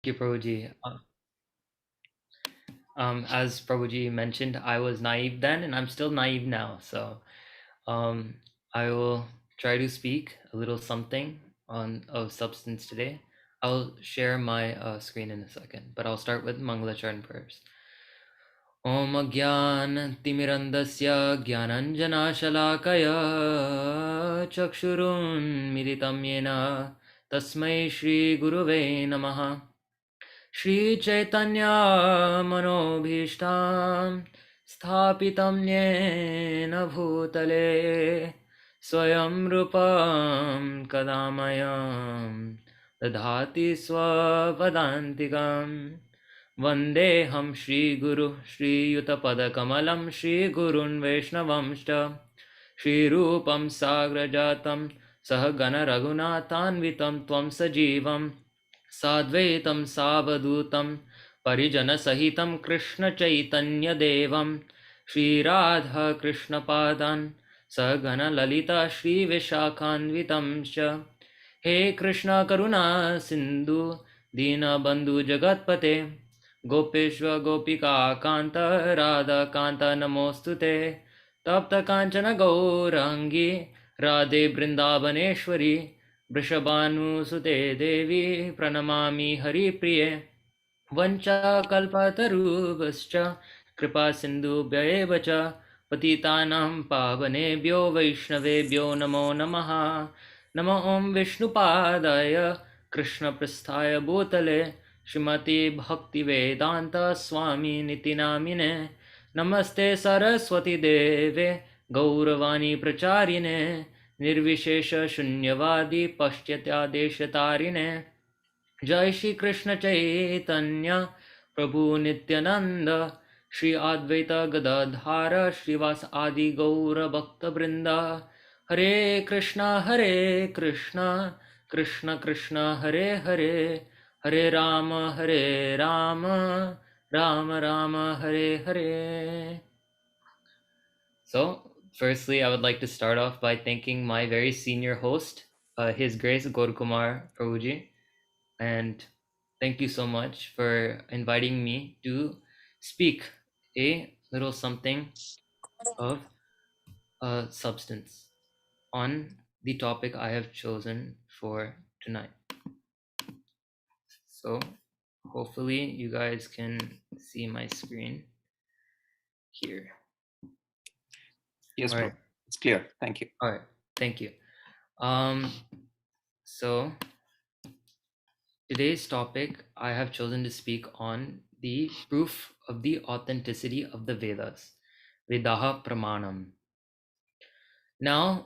you, Prabhuji. As Prabhuji mentioned, I was naive then, and I'm still naive now. So, um, I will try to speak a little something on of substance today. I'll share my screen in a second, but I'll start with Mangalacharan prayers. Om Agyan Timirandasya Gyananjana Shalakaya Chakshurun Militam Yena Tasmai Shri Guruve Namaha. Shri Chaitanya Manobhishtam Sthapitam Yena Bhutale Swayam Rupam Kadamayam Dadhati Swavadantikam Vandeham Shri Guru Shri Yutapadakamalam Shri Gurun Vaishnavamshta Shri Rupam Sagrajatam Sahagana Raghunathanvitam Tvam Sajivam साद्वैतं सावधूतं परिजनसहितं कृष्णचैतन्यदेवं Shri Radha कृष्णपादान् सगणललिता श्रीविशाखान्वितंश्च हे कृष्ण करुणा सिन्धु दीनबन्धु जगत्पते गोपेश्वर गोपिका कान्त राधा कान्त नमोऽस्तु ते तप्त काञ्चन गौराङ्गी राधे बृन्दावनेश्वरी वृषभानुसुते देवी प्रणमामि हरिप्रिये वञ्चाकल्पतरुभ्यश्च कृपा सिन्धुभ्य एव च पतितानां पावनेभ्यो वैष्णवेभ्यो नमो नमः नमो ॐ विष्णुपादाय कृष्णपृष्ठाय भूतले श्रीमती भक्तिवेदान्त स्वामी निति नामिने नमस्ते सरस्वती देवे गौरवाणी प्रचारिणे निर्विशेष शून्यवादी पश्चात्यादेशतारिणे जय श्री कृष्ण चैतन्य प्रभु नित्यानंद श्री अद्वैत गदाधार श्रीवास आदि गौर भक्त वृंद हरे Krishna Krishna Krishna Hare Hare Hare Ram Ram Ram Hare Hare. So, firstly, I would like to start off by thanking my very senior host, His Grace Gaurakumar Prabhuji, and thank you so much for inviting me to speak a little something of substance on the topic I have chosen for tonight. So, hopefully, you guys can see my screen here. Yes, All right. bro. It's clear. Thank you. All right. Thank you. So today's topic, I have chosen to speak on the proof of the authenticity of the Vedas, Vedāha Pramāṇam. Now,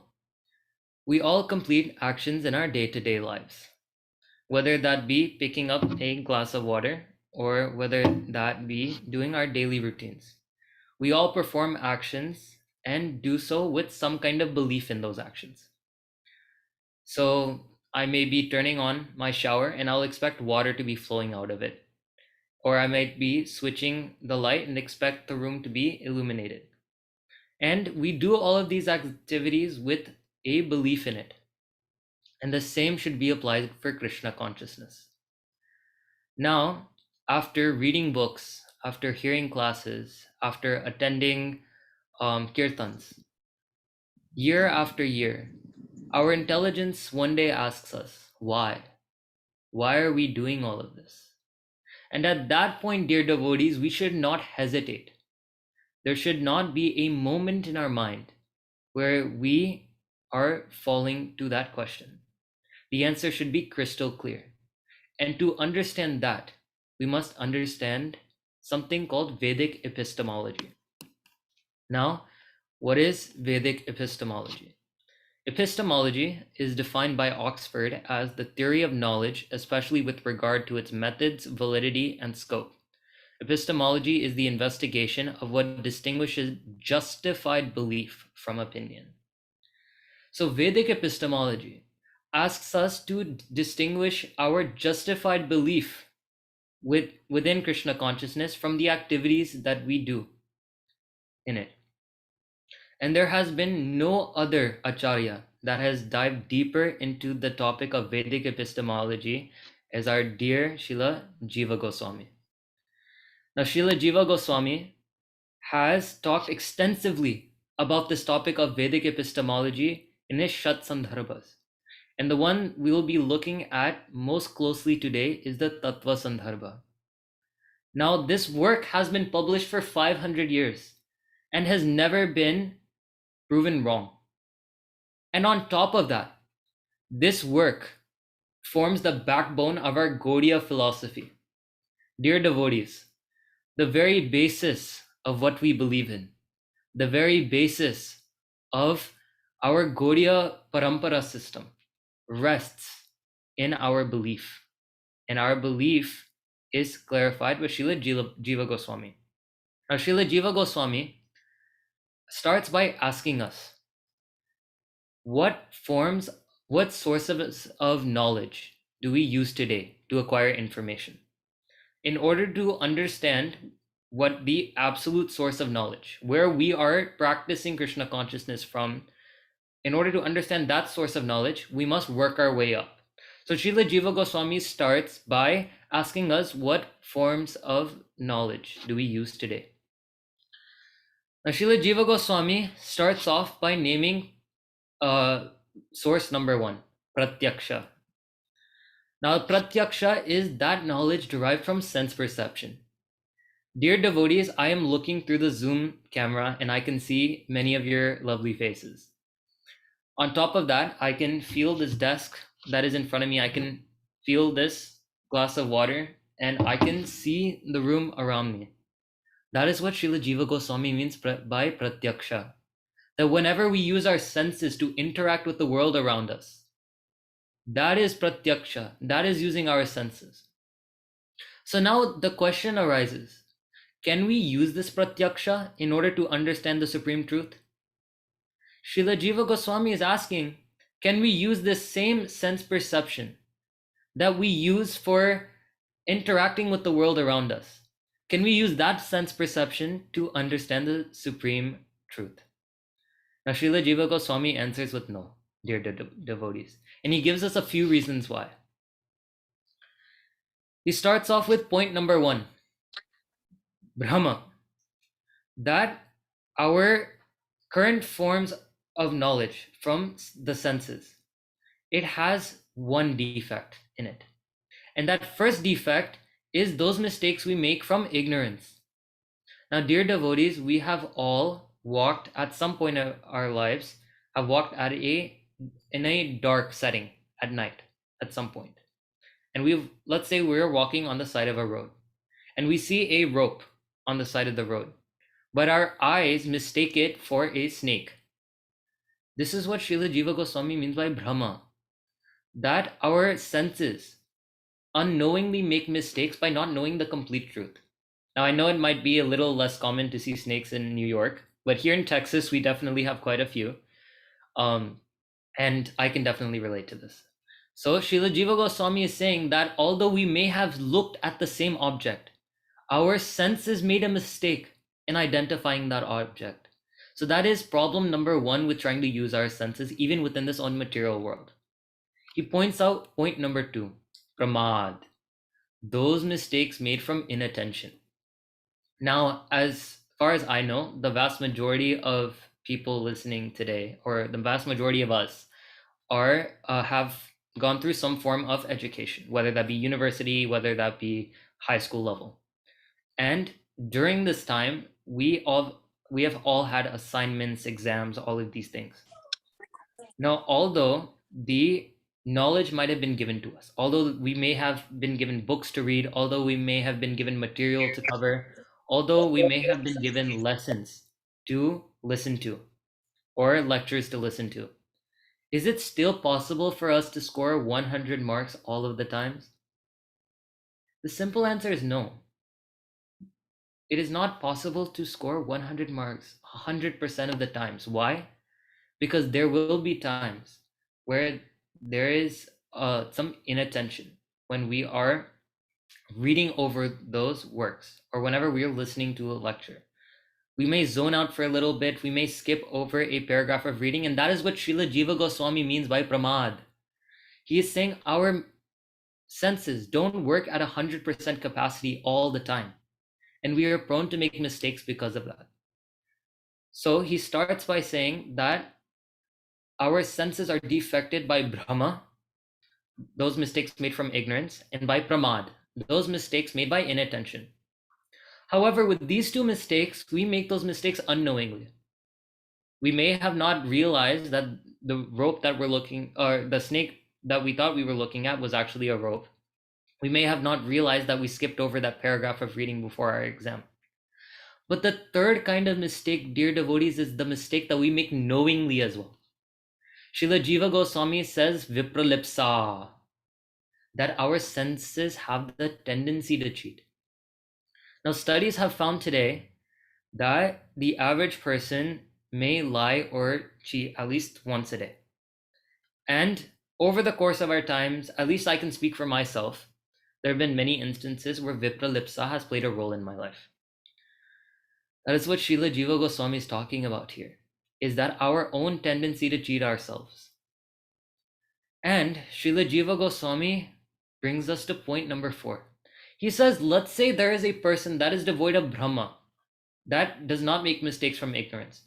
we all complete actions in our day-to-day lives, whether that be picking up a glass of water or whether that be doing our daily routines. We all perform actions and do so with some kind of belief in those actions. So I may be turning on my shower and I'll expect water to be flowing out of it. Or I might be switching the light and expect the room to be illuminated. And we do all of these activities with a belief in it. And the same should be applied for Krishna consciousness. Now, after reading books, after hearing classes, after attending kirtans, year after year, our intelligence one day asks us, why? Why are we doing all of this? And at that point, dear devotees, we should not hesitate. There should not be a moment in our mind where we are falling to that question. The answer should be crystal clear. And to understand that, we must understand something called Vedic Epistemology. Now, what is Vedic Epistemology? Epistemology is defined by Oxford as the theory of knowledge, especially with regard to its methods, validity, and scope. Epistemology is the investigation of what distinguishes justified belief from opinion. So Vedic epistemology asks us to distinguish our justified belief within Krishna consciousness from the activities that we do in it. And there has been no other acharya that has dived deeper into the topic of Vedic epistemology is our dear Srila Jiva Goswami. Now, Srila Jiva Goswami has talked extensively about this topic of Vedic epistemology in his Shat Sandarbhas. And the one we will be looking at most closely today is the Tattva Sandarbha. Now, this work has been published for 500 years and has never been proven wrong. And on top of that, this work forms the backbone of our Gaudiya philosophy. Dear devotees, the very basis of what we believe in, the very basis of our Gaudiya Parampara system rests in our belief. And our belief is clarified with Srila Jiva Goswami. Now, Srila Jiva Goswami starts by asking us, what sources of knowledge do we use today to acquire information? In order to understand what the absolute source of knowledge, where we are practicing Krishna consciousness from, in order to understand that source of knowledge, we must work our way up. So Srila Jiva Goswami starts by asking us, what forms of knowledge do we use today? Now, Srila Jiva Goswami starts off by naming source number one, Pratyaksha. Now, Pratyaksha is that knowledge derived from sense perception. Dear devotees, I am looking through the Zoom camera and I can see many of your lovely faces. On top of that, I can feel this desk that is in front of me. I can feel this glass of water and I can see the room around me. That is what Srila Jiva Goswami means by Pratyaksha. That whenever we use our senses to interact with the world around us, that is Pratyaksha. That is using our senses. So now the question arises, can we use this Pratyaksha in order to understand the supreme truth? Srila Jiva Goswami is asking, can we use this same sense perception that we use for interacting with the world around us? Can we use that sense perception to understand the supreme truth? Now, Srila Jiva Goswami answers with no, dear devotees. And he gives us a few reasons why. He starts off with point number one, Brahma. That our current forms of knowledge from the senses, it has one defect in it. And that first defect is those mistakes we make from ignorance. Now, dear devotees, we have all walked at some point in our lives, have walked in a dark setting at night at some point. And let's say we're walking on the side of a road and we see a rope on the side of the road, but our eyes mistake it for a snake. This is what Srila Jiva Goswami means by Brahma, that our senses unknowingly make mistakes by not knowing the complete truth. Now, I know it might be a little less common to see snakes in New York, but here in Texas, we definitely have quite a few. And I can definitely relate to this. So Srila Jiva Goswami is saying that although we may have looked at the same object, our senses made a mistake in identifying that object. So that is problem number one with trying to use our senses, even within this material world. He points out point number two, Pramad, those mistakes made from inattention. Now, as far as I know, the vast majority of people listening today, or the vast majority of us, have gone through some form of education, whether that be university, whether that be high school level. And during this time, we have all had assignments, exams, all of these things. Now, although the knowledge might have been given to us, although we may have been given books to read, although we may have been given material to cover, although we may have been given lessons to listen to or lectures to listen to, is it still possible for us to score 100 marks all of the times? The simple answer is no. It is not possible to score 100 marks 100% of the times. Why? Because there will be times where there is some inattention when we are reading over those works, or whenever we are listening to a lecture. We may zone out for a little bit, we may skip over a paragraph of reading, and that is what Srila Jiva Goswami means by Pramad. He is saying our senses don't work at 100% capacity all the time. And we are prone to make mistakes because of that. So he starts by saying that our senses are defected by Brahma, those mistakes made from ignorance, and by Pramad, those mistakes made by inattention. However, with these two mistakes, we make those mistakes unknowingly. We may have not realized that the rope that we're looking, or the snake that we thought we were looking at was actually a rope. We may have not realized that we skipped over that paragraph of reading before our exam. But the third kind of mistake, dear devotees, is the mistake that we make knowingly as well. Srila Jiva Goswami says, Vipralipsa, that our senses have the tendency to cheat. Now, studies have found today that the average person may lie or cheat at least once a day. And over the course of our times, at least I can speak for myself, there have been many instances where Vipralipsa has played a role in my life. That is what Srila Jiva Goswami is talking about here, is that our own tendency to cheat ourselves. And Srila Jiva Goswami brings us to point number 4. He says, let's say there is a person that is devoid of Brahma, that does not make mistakes from ignorance.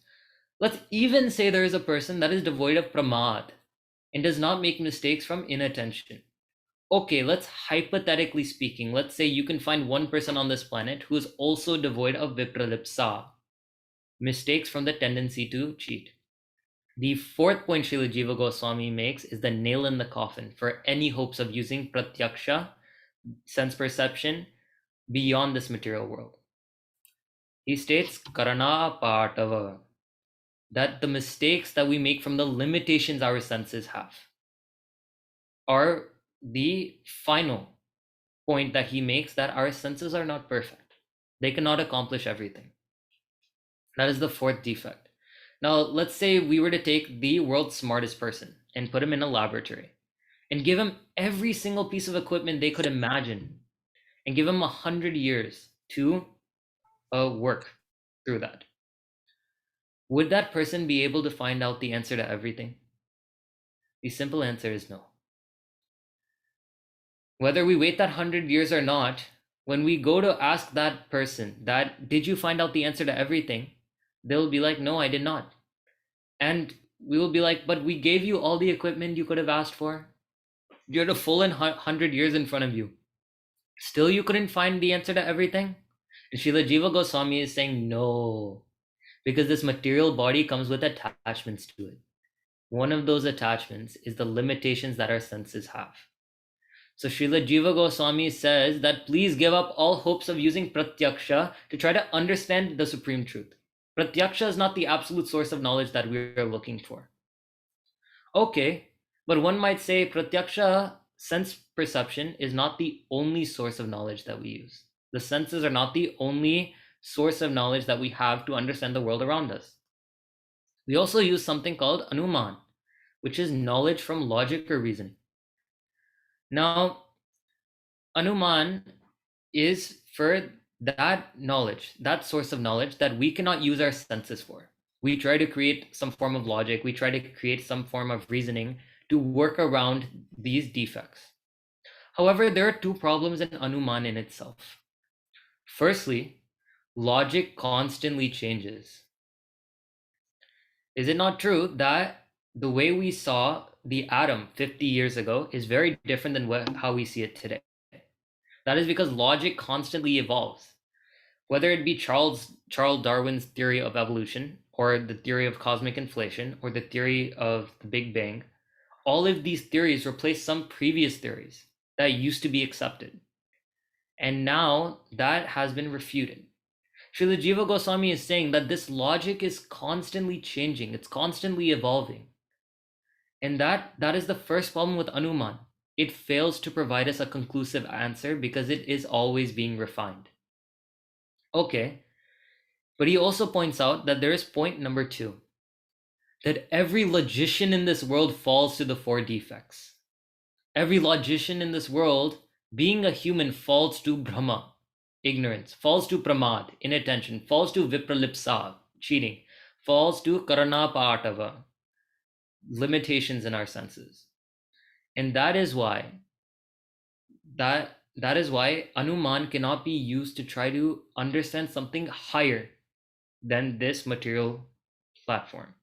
Let's even say there is a person that is devoid of Pramad and does not make mistakes from inattention. Okay, let's hypothetically speaking, let's say you can find one person on this planet who is also devoid of Vipralipsa, mistakes from the tendency to cheat. The fourth point Srila Jiva Goswami makes is the nail in the coffin for any hopes of using pratyaksha, sense perception, beyond this material world. He states, karana partava, that the mistakes that we make from the limitations our senses have are the final point that he makes, that our senses are not perfect. They cannot accomplish everything. That is the fourth defect. Now, let's say we were to take the world's smartest person and put him in a laboratory and give him every single piece of equipment they could imagine and give him 100 years to work through that. Would that person be able to find out the answer to everything? The simple answer is no. Whether we wait that 100 years or not, when we go to ask that person that, did you find out the answer to everything? They'll be like, no, I did not. And we will be like, but we gave you all the equipment you could have asked for. You had a full 100 years in front of you. Still, you couldn't find the answer to everything? And Srila Jiva Goswami is saying no, because this material body comes with attachments to it. One of those attachments is the limitations that our senses have. So Srila Jiva Goswami says that please give up all hopes of using pratyaksha to try to understand the supreme truth. Pratyaksha is not the absolute source of knowledge that we are looking for. Okay, but one might say pratyaksha, sense perception, is not the only source of knowledge that we use. The senses are not the only source of knowledge that we have to understand the world around us. We also use something called anuman, which is knowledge from logic or reasoning. Now, anuman is for that knowledge, that source of knowledge that we cannot use our senses for. We try to create some form of logic, we try to create some form of reasoning to work around these defects. However, there are two problems in anuman in itself. Firstly, logic constantly changes. Is it not true that the way we saw the atom 50 years ago is very different than how we see it today? That is because logic constantly evolves. Whether it be Charles Darwin's theory of evolution, or the theory of cosmic inflation, or the theory of the Big Bang, all of these theories replace some previous theories that used to be accepted. And now that has been refuted. Srila Jiva Goswami is saying that this logic is constantly changing, it's constantly evolving. And that is the first problem with anuman. It fails to provide us a conclusive answer because it is always being refined. Okay, but he also points out that there is point number 2, that every logician in this world falls to the 4 defects. Every logician in this world, being a human, falls to Brahma, ignorance, falls to Pramad, inattention, falls to Vipralipsa, cheating, falls to Karana Partava, limitations in our senses. And that is why that is why Anuman cannot be used to try to understand something higher than this material platform.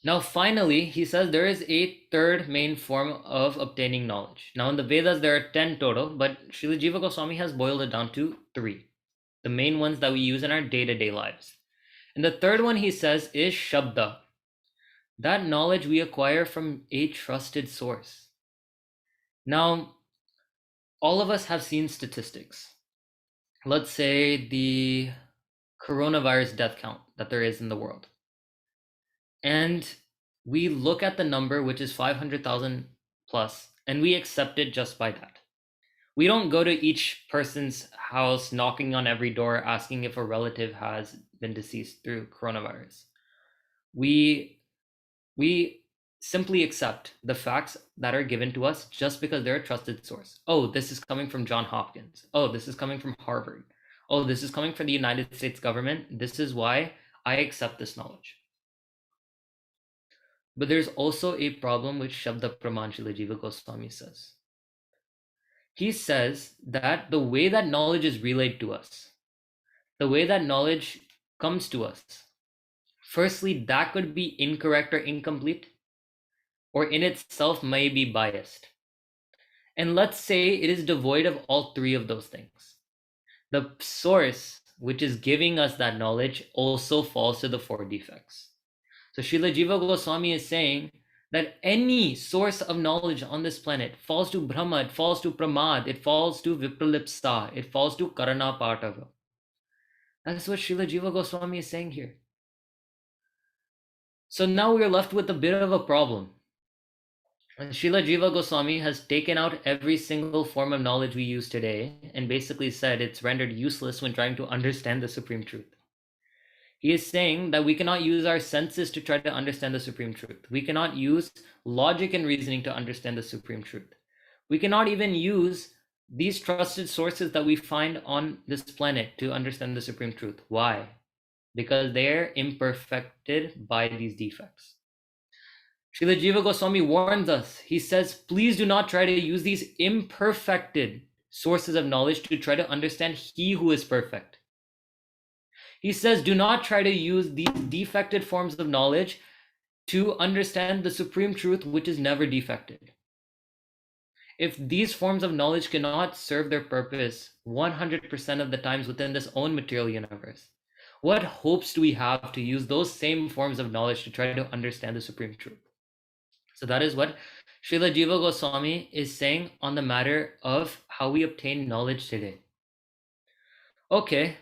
Now, finally, he says there is a third main form of obtaining knowledge. Now, in the Vedas, there are 10 total, but Srila Jiva Goswami has boiled it down to 3, the main ones that we use in our day-to-day lives. And the third one, he says, is Shabda, that knowledge we acquire from a trusted source. Now, all of us have seen statistics. Let's say the coronavirus death count that there is in the world. And we look at the number, which is 500,000 plus, and we accept it just by that. We don't go to each person's house knocking on every door asking if a relative has been deceased through coronavirus. We simply accept the facts that are given to us just because they're a trusted source. Oh, this is coming from Johns Hopkins. Oh, this is coming from Harvard. Oh, this is coming from the United States government. This is why I accept this knowledge. But there's also a problem with Shabda Praman, Srila Jiva Goswami says. He says that the way that knowledge is relayed to us, the way that knowledge comes to us, firstly, that could be incorrect or incomplete, or in itself may be biased. And let's say it is devoid of all 3 of those things. The source which is giving us that knowledge also falls to the 4 defects. So Srila Jiva Goswami is saying that any source of knowledge on this planet falls to Brahma, it falls to Pramad, it falls to Vipralipsa, it falls to Karana Partava. That's what Srila Jiva Goswami is saying here. So now we are left with a bit of a problem. And Srila Jiva Goswami has taken out every single form of knowledge we use today and basically said it's rendered useless when trying to understand the Supreme Truth. He is saying that we cannot use our senses to try to understand the Supreme Truth. We cannot use logic and reasoning to understand the Supreme Truth. We cannot even use these trusted sources that we find on this planet to understand the Supreme Truth. Why? Because they're imperfected by these defects. Srila Jiva Goswami warns us. He says, please do not try to use these imperfected sources of knowledge to try to understand He who is perfect. He says, do not try to use these defected forms of knowledge to understand the Supreme Truth, which is never defected. If these forms of knowledge cannot serve their purpose 100% of the times within this own material universe, what hopes do we have to use those same forms of knowledge to try to understand the Supreme Truth? So that is what Srila Jiva Goswami is saying on the matter of how we obtain knowledge today. Okay,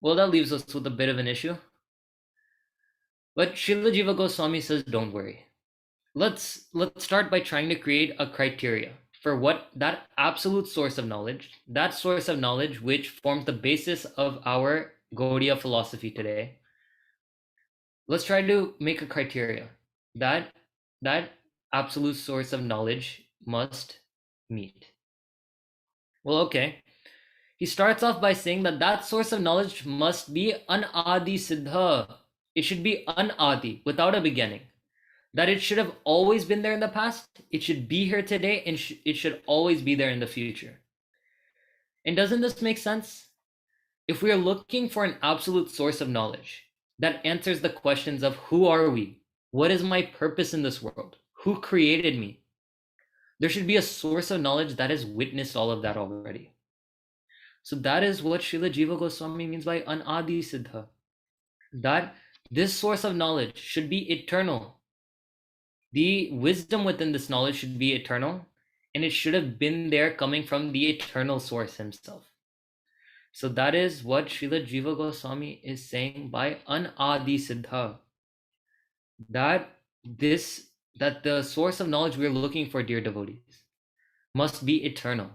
well, that leaves us with a bit of an issue. But Srila Jiva Goswami says, don't worry. Let's start by trying to create a criteria for what that absolute source of knowledge, that source of knowledge which forms the basis of our Gaudiya philosophy today. Let's try to make a criteria that absolute source of knowledge must meet. Well, okay. He starts off by saying that source of knowledge must be anadi siddha. It should be anadi, without a beginning. That it should have always been there in the past, it should be here today, and it should always be there in the future. And doesn't this make sense? If we are looking for an absolute source of knowledge that answers the questions of who are we? What is my purpose in this world? Who created me? There should be a source of knowledge that has witnessed all of that already. So that is what Srila Jiva Goswami means by anadi siddha. That this source of knowledge should be eternal. The wisdom within this knowledge should be eternal, and it should have been there coming from the eternal source himself. So that is what Srila Jiva Goswami is saying by anadi siddha. That the source of knowledge we're looking for, dear devotees, must be eternal.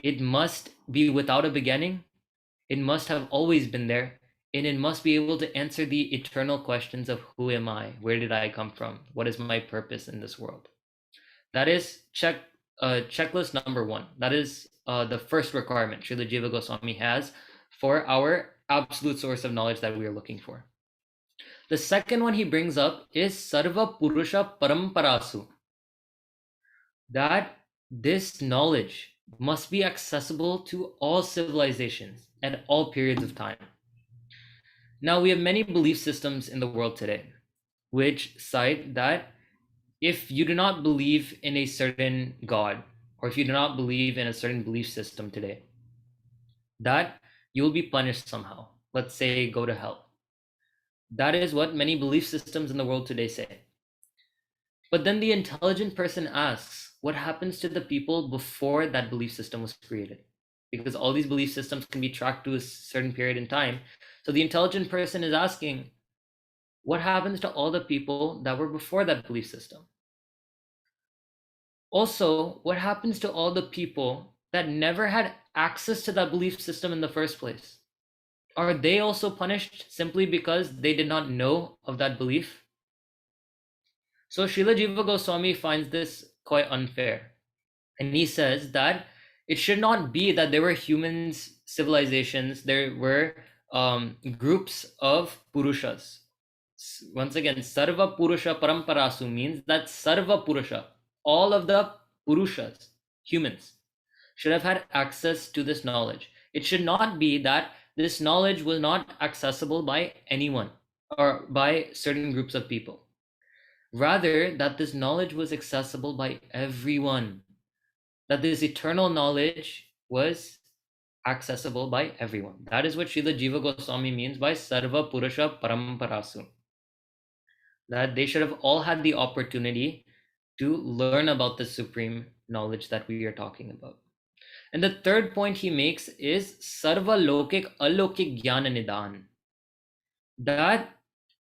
It must be without a beginning. It must have always been there. And it must be able to answer the eternal questions of who am I? Where did I come from? What is my purpose in this world? That is checklist number 1. That is the first requirement Srila Jiva Goswami has for our absolute source of knowledge that we are looking for. The second one he brings up is Sarva Purusha Paramparasu. That this knowledge must be accessible to all civilizations at all periods of time. Now, we have many belief systems in the world today, which cite that if you do not believe in a certain God, or if you do not believe in a certain belief system today, that you will be punished somehow. Let's say go to hell. That is what many belief systems in the world today say. But then the intelligent person asks, what happens to the people before that belief system was created? Because all these belief systems can be tracked to a certain period in time. So the intelligent person is asking, what happens to all the people that were before that belief system? Also, what happens to all the people that never had access to that belief system in the first place? Are they also punished simply because they did not know of that belief? So Srila Jiva Goswami finds this quite unfair. And he says that it should not be that there were humans, civilizations, there were groups of Purushas. Once again, Sarva Purusha Paramparasu means that Sarva Purusha, all of the Purushas, humans, should have had access to this knowledge. It should not be that this knowledge was not accessible by anyone or by certain groups of people. Rather, that this knowledge was accessible by everyone, that this eternal knowledge was accessible by everyone. That is what Srila Jiva Goswami means by Sarva Purusha Paramparasu. That they should have all had the opportunity to learn about the supreme knowledge that we are talking about. And the third point he makes is Sarva Lokik Alokik Jnana Nidan. That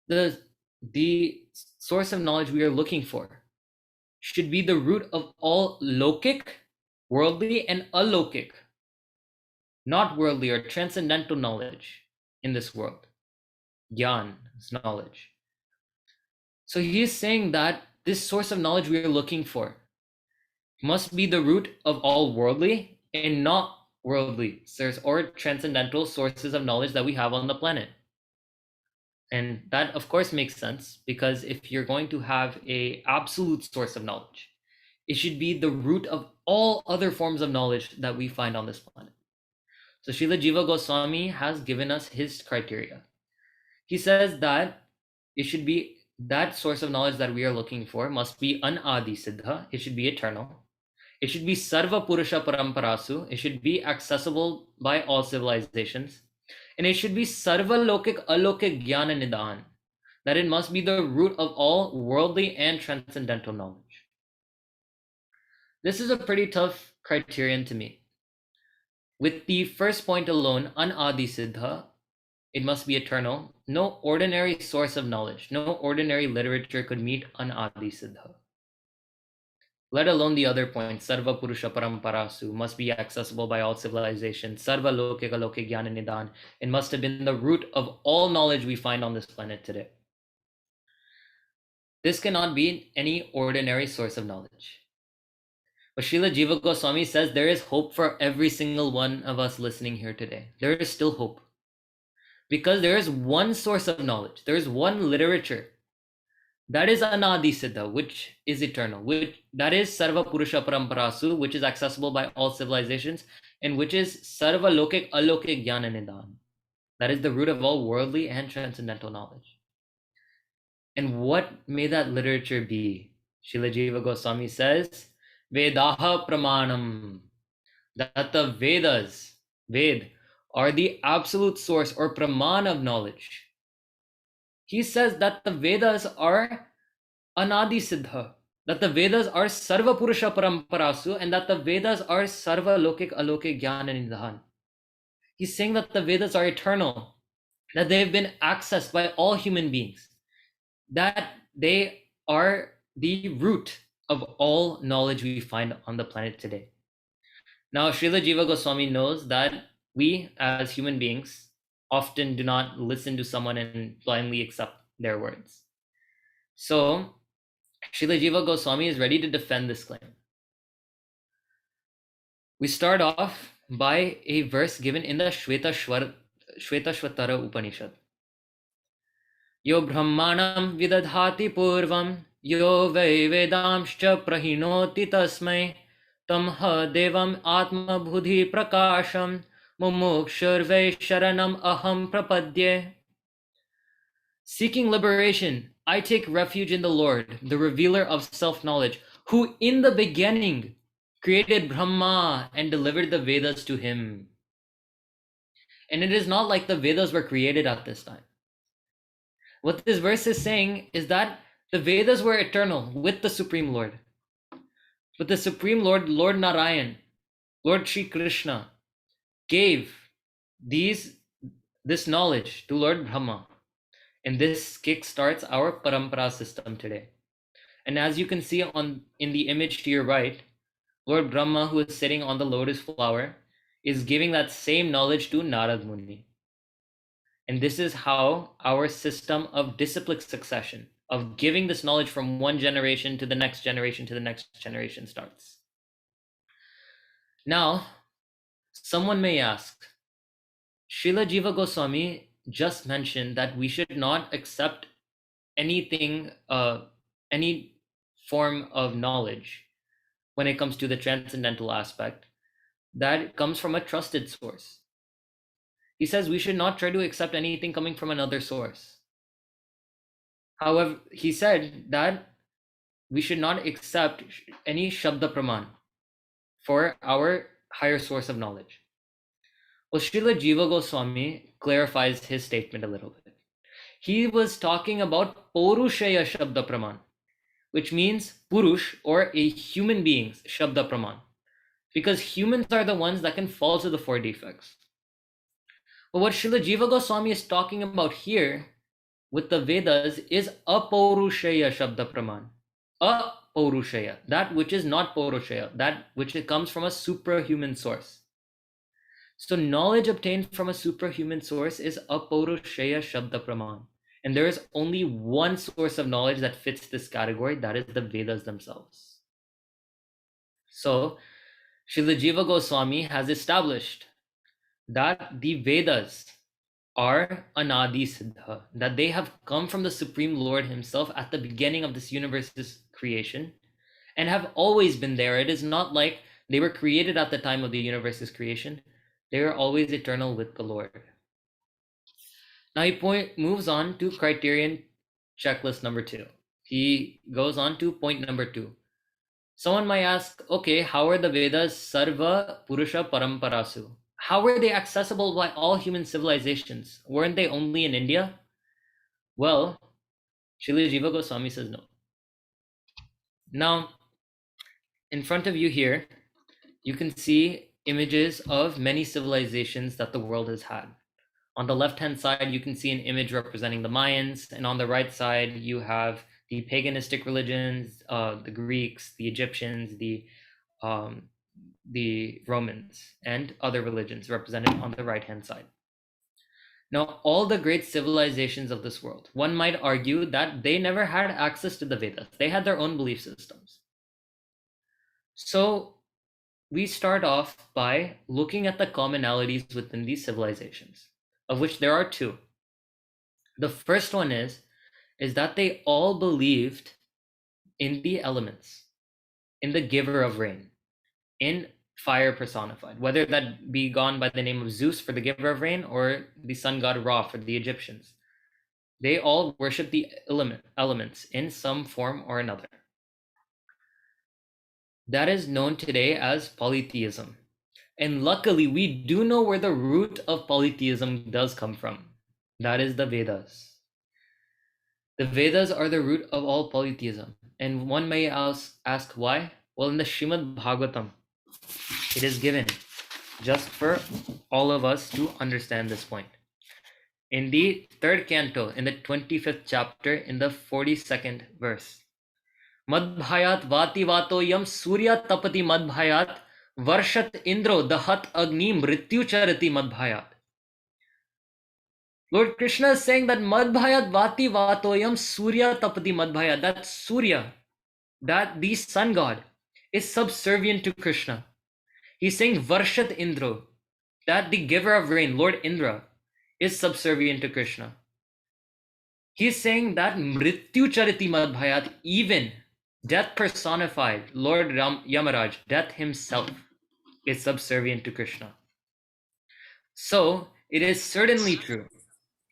the source of knowledge we are looking for should be the root of all lokik, worldly, and alokik, not worldly or transcendental knowledge in this world. Gyan is knowledge. So he is saying that this source of knowledge we are looking for must be the root of all worldly and not worldly or transcendental sources of knowledge that we have on the planet. And that, of course, makes sense, because if you're going to have an absolute source of knowledge, it should be the root of all other forms of knowledge that we find on this planet. So Srila Jiva Goswami has given us his criteria. He says that it should be that source of knowledge that we are looking for must be anadi siddha. It should be eternal. It should be sarva purusha paramparasu. It should be accessible by all civilizations. And it should be sarva lokik alokik jnana nidan. That it must be the root of all worldly and transcendental knowledge. This is a pretty tough criterion to meet. With the first point alone, anadi siddha, it must be eternal. No ordinary source of knowledge, no ordinary literature could meet anadi siddha. Let alone the other point, sarva purusha paramparasu, must be accessible by all civilizations. Sarva lokik alokik jnana nidan. It must have been the root of all knowledge we find on this planet today. This cannot be any ordinary source of knowledge. But Srila Jiva Goswami says there is hope for every single one of us listening here today. There is still hope. Because there is one source of knowledge, there is one literature that is anadi siddha, which is eternal, that is sarva purusha paramparasu, which is accessible by all civilizations, and which is sarva lokik alokik jnana nidan. That is the root of all worldly and transcendental knowledge. And what may that literature be? Srila Jiva Goswami says, Vedāha Pramāṇam, that the Vedas, are the absolute source or Praman of knowledge. He says that the Vedas are anadi siddha, that the Vedas are sarva purusha paramparasu, and that the Vedas are sarva lokik alokik jnana nidan. He's saying that the Vedas are eternal, that they have been accessed by all human beings, that they are the root of all knowledge we find on the planet today. Now, Srila Jiva Goswami knows that we, as human beings, often do not listen to someone and blindly accept their words. So, Srila Jiva Goswami is ready to defend this claim. We start off by a verse given in the Shvetashvatara Upanishad. Yo brahmanam vidadhati purvam, yo vai vedamscha prahinoti tasmai, Tam ha devam atma buddhi prakasham mumukshurvai sharanam aham prapadye. Seeking liberation, I take refuge in the Lord, the revealer of self-knowledge, who in the beginning created Brahma and delivered the Vedas to him. And it is not like the Vedas were created at this time. What this verse is saying is that the Vedas were eternal with the Supreme Lord. But the Supreme Lord, Lord Narayan, Lord Sri Krishna, gave this knowledge to Lord Brahma. And this kickstarts our parampara system today. And as you can see in the image to your right, Lord Brahma, who is sitting on the lotus flower, is giving that same knowledge to Narad Muni. And this is how our system of disciplic succession, of giving this knowledge from one generation to the next generation to the next generation starts. Now, someone may ask, Srila Jiva Goswami just mentioned that we should not accept anything, any form of knowledge when it comes to the transcendental aspect that comes from a trusted source. He says we should not try to accept anything coming from another source. However, he said that we should not accept any Shabda Praman for our higher source of knowledge. Well, Srila Jiva Goswami clarifies his statement a little bit. He was talking about Paurushaya Shabda Praman, which means Purush or a human being's Shabda Praman, because humans are the ones that can fall to the four defects. But what Srila Jiva Goswami is talking about here with the Vedas is Apaurushaya Shabda Praman. Apaurushaya, that which is not Paurushaya, that which comes from a suprahuman source. So knowledge obtained from a suprahuman source is Apaurushaya Shabda Praman. And there is only one source of knowledge that fits this category, that is the Vedas themselves. So Srila Jiva Goswami has established that the Vedas are Anadi Siddha, that they have come from the Supreme Lord himself at the beginning of this universe's creation and have always been there. It is not like they were created at the time of the universe's creation. They are always eternal with the Lord. Now he moves on to criterion checklist number 2. He goes on to point number 2. Someone might ask, okay, how are the Vedas Sarva Purusha Paramparasu? How were they accessible by all human civilizations? Weren't they only in India? Well, Srila Jiva Goswami says no. Now, in front of you here, you can see images of many civilizations that the world has had. On the left-hand side, you can see an image representing the Mayans, and on the right side, you have the paganistic religions, the Greeks, the Egyptians, the Romans, and other religions represented on the right-hand side. Now, all the great civilizations of this world, one might argue that they never had access to the Vedas. They had their own belief systems. So we start off by looking at the commonalities within these civilizations, of which there are 2. The first one is that they all believed in the elements, in the giver of rain, in fire personified, whether that be gone by the name of Zeus for the giver of rain or the sun god Ra for the Egyptians. They all worship the elements in some form or another. That is known today as polytheism. And luckily, we do know where the root of polytheism does come from. That is the Vedas. The Vedas are the root of all polytheism. And one may ask why? Well, in the Srimad Bhagavatam, it is given just for all of us to understand this point. In the 3rd canto, in the 25th chapter, in the 42nd verse, Madbhayat vati vato yam surya tapati madbhayat varshat indro dahat agni mrityu charati madbhayat. Lord Krishna is saying that madbhayat vati vato yam surya tapati madbhayat, that Surya, that the sun god, is subservient to Krishna. He's saying Varshat Indro, that the giver of rain, Lord Indra, is subservient to Krishna. He's saying that Mrityu Chariti Madbhayat, even Death personified, Lord Yamaraj, death himself, is subservient to Krishna. So it is certainly true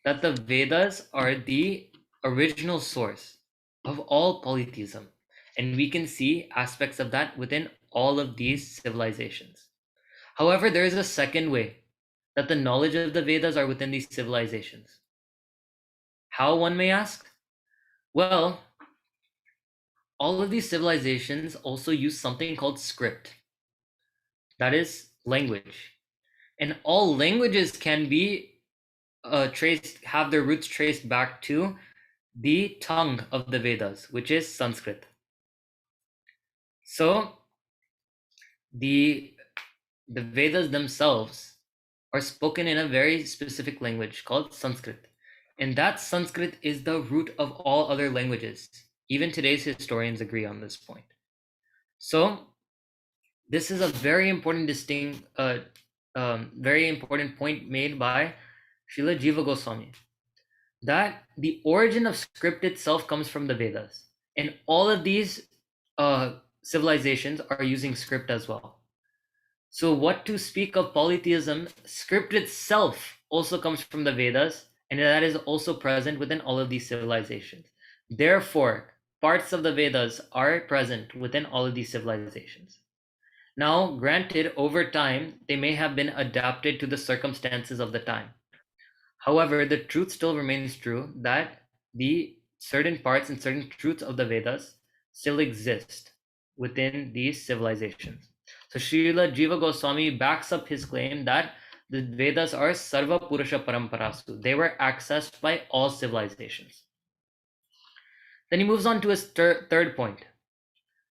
that the Vedas are the original source of all polytheism, and we can see aspects of that within all of these civilizations. However, there is a second way that the knowledge of the Vedas are within these civilizations. How, one may ask? Well, all of these civilizations also use something called script, that is language. And all languages can be have their roots traced back to the tongue of the Vedas, which is Sanskrit. So the Vedas themselves are spoken in a very specific language called Sanskrit. And that Sanskrit is the root of all other languages. Even today's historians agree on this point. So this is a very important very important point made by Srila Jiva Goswami, that the origin of script itself comes from the Vedas. And all of these civilizations are using script as well. So what to speak of polytheism, script itself also comes from the Vedas, and that is also present within all of these civilizations. Therefore, parts of the Vedas are present within all of these civilizations. Now, granted, over time, they may have been adapted to the circumstances of the time. However, the truth still remains true that the certain parts and certain truths of the Vedas still exist within these civilizations. So Srila Jiva Goswami backs up his claim that the Vedas are Sarva Purusha Paramparasu. They were accessed by all civilizations. Then he moves on to his third point.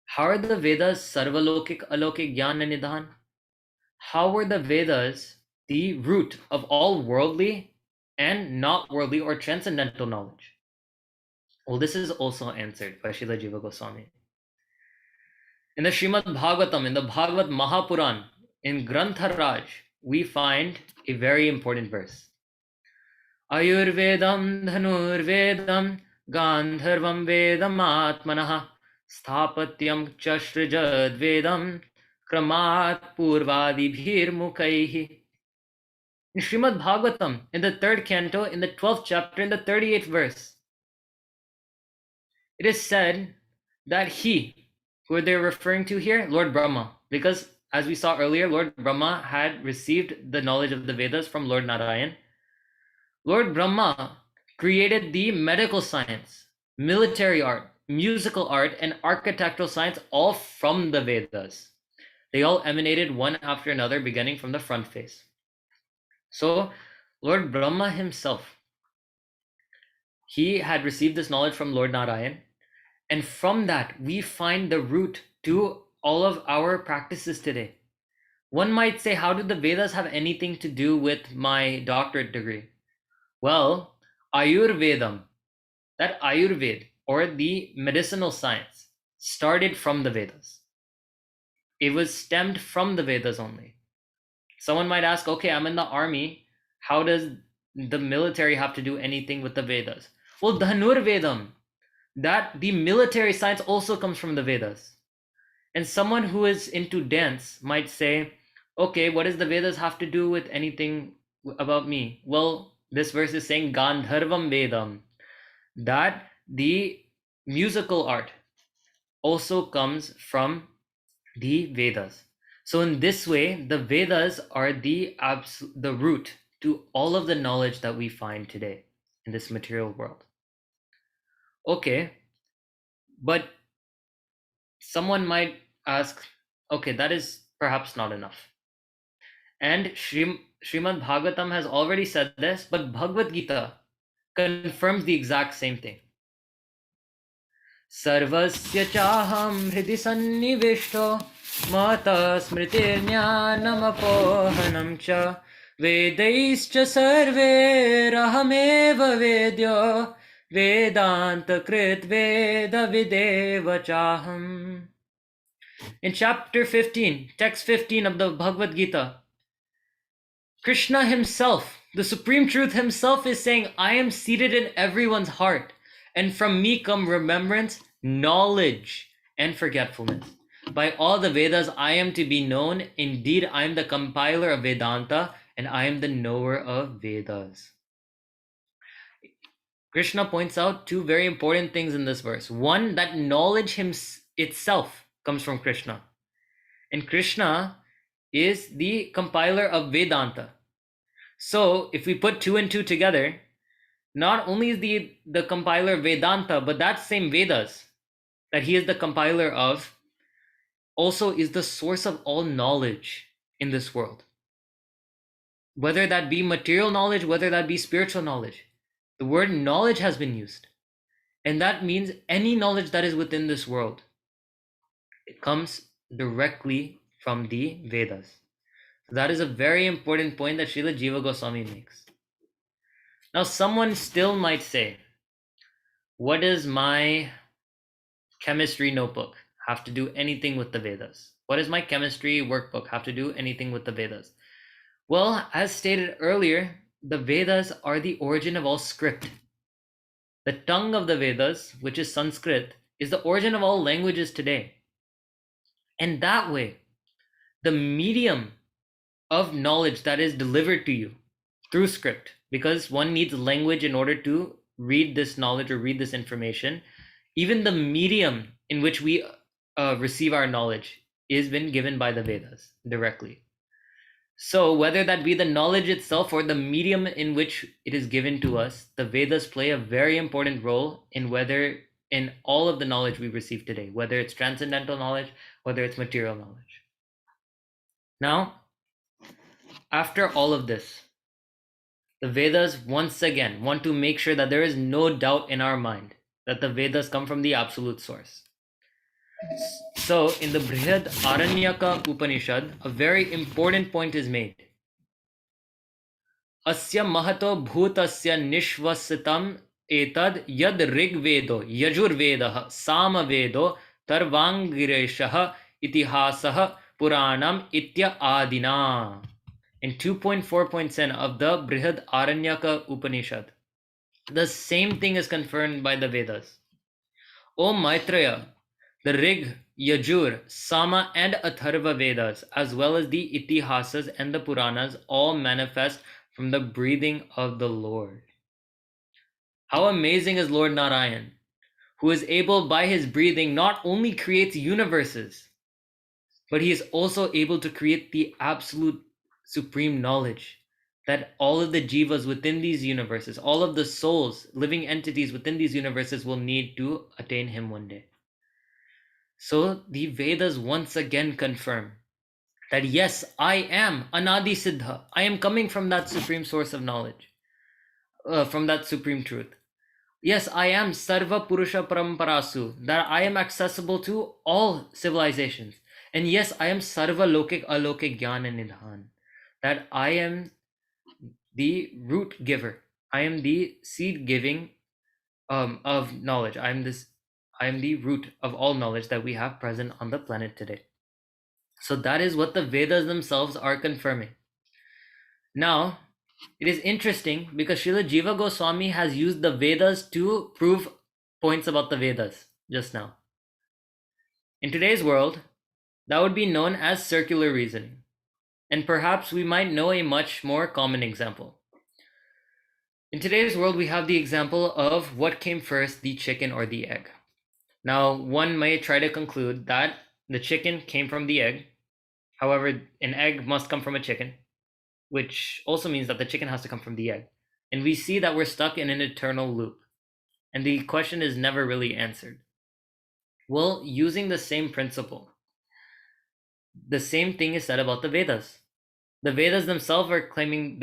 How are the Vedas Sarvalokik Alokik Jnana Nidhan? How were the Vedas the root of all worldly and not worldly or transcendental knowledge? Well, this is also answered by Srila Jiva Goswami. In the Srimad Bhagavatam, in the Bhagavad Mahapuran, in Grantha Raj, we find a very important verse. Ayurvedam dhanurvedam gandharvam vedam atmanah sthapatyam cha srijad vedam kramat purvadibhir mukhaihi. In Srimad Bhagavatam, in the 3rd canto, in the 12th chapter, in the 38th verse, it is said that he, who they're referring to here, Lord Brahma, because as we saw earlier, Lord Brahma had received the knowledge of the Vedas from Lord Narayan. Lord Brahma created the medical science, military art, musical art, and architectural science all from the Vedas. They all emanated one after another, beginning from the front face. So Lord Brahma himself, he had received this knowledge from Lord Narayan, and from that we find the root to all of our practices today. One might say, how do the Vedas have anything to do with my doctorate degree? Well, Ayurvedam, that Ayurved, or the medicinal science, started from the Vedas. It was stemmed from the Vedas only. Someone might ask, okay, I'm in the army. How does the military have to do anything with the Vedas? Well, Dhanurvedam, that the military science also comes from the Vedas. And someone who is into dance might say, okay, what does the Vedas have to do with anything about me? Well, this verse is saying Gandharvam Vedam, that the musical art also comes from the Vedas. So in this way, the Vedas are the root to all of the knowledge that we find today in this material world. Okay, but someone might ask, okay, that is perhaps not enough. And Srimad Bhagavatam has already said this, but Bhagavad Gita confirms the exact same thing. Sarvasya chaham hridi sannivishto mata smritirjnanam apohanam cha vedaischa sarve rahameva vedyo vedanta krit veda videva chaham. In chapter 15, text 15 of the Bhagavad Gita, Krishna himself, the Supreme Truth himself, is saying, I am seated in everyone's heart, and from me come remembrance, knowledge, and forgetfulness. By all the Vedas I am to be known. Indeed, I am the compiler of Vedanta, and I am the knower of Vedas. Krishna points out two very important things in this verse. One, that knowledge itself comes from Krishna. And Krishna is the compiler of Vedanta. So if we put two and two together, not only is the compiler of Vedanta, but that same Vedas that he is the compiler of also is the source of all knowledge in this world. Whether that be material knowledge, whether that be spiritual knowledge. The word knowledge has been used. And that means any knowledge that is within this world. It comes directly from the Vedas. So that is a very important point that Srila Jiva Goswami makes. Now, someone still might say, what does my chemistry notebook have to do anything with the Vedas? What does my chemistry workbook have to do anything with the Vedas? Well, as stated earlier, the Vedas are the origin of all script. The tongue of the Vedas, which is Sanskrit, is the origin of all languages today. And that way, the medium of knowledge that is delivered to you through script, because one needs language in order to read this knowledge or read this information, even the medium in which we receive our knowledge is been given by the Vedas directly. So whether that be the knowledge itself or the medium in which it is given to us, the Vedas play a very important role in all of the knowledge we receive today, whether it's transcendental knowledge, whether it's material knowledge. Now, after all of this, the Vedas once again want to make sure that there is no doubt in our mind that the Vedas come from the absolute source. So in the Brihad Aranyaka Upanishad, a very important point is made. Asya mahato bhutasya nishvasitam etad yad rigvedo yajurvedah samavedo tarvangireshah itihasah puranam itya adina. In 2.4.10 of the Brihad Aranyaka Upanishad, the same thing is confirmed by the Vedas. O Maitreya, the Rig, Yajur, Sama and Atharva Vedas, as well as the Itihasas and the Puranas, all manifest from the breathing of the Lord. How amazing is Lord Narayan, who is able by his breathing not only creates universes, but he is also able to create the absolute supreme knowledge that all of the jivas within these universes, all of the souls, living entities within these universes will need to attain him one day. So the Vedas once again confirm that yes, I am Anadi Siddha. I am coming from that supreme source of knowledge, from that supreme truth. Yes, I am Sarva Purusha Paramparasu, that I am accessible to all civilizations. And yes, I am Sarva Lokik Alokik Jnana Nidhan, that I am the root giver. I am the seed giving of knowledge. I am the root of all knowledge that we have present on the planet today. So that is what the Vedas themselves are confirming. Now, it is interesting because Srila Jiva Goswami has used the Vedas to prove points about the Vedas just now. In today's world, that would be known as circular reasoning. And perhaps we might know a much more common example. In today's world, we have the example of what came first, the chicken or the egg. Now, one may try to conclude that the chicken came from the egg. However, an egg must come from a chicken, which also means that the chicken has to come from the egg. And we see that we're stuck in an eternal loop. And the question is never really answered. Well, using the same principle, the same thing is said about the Vedas. The Vedas themselves are claiming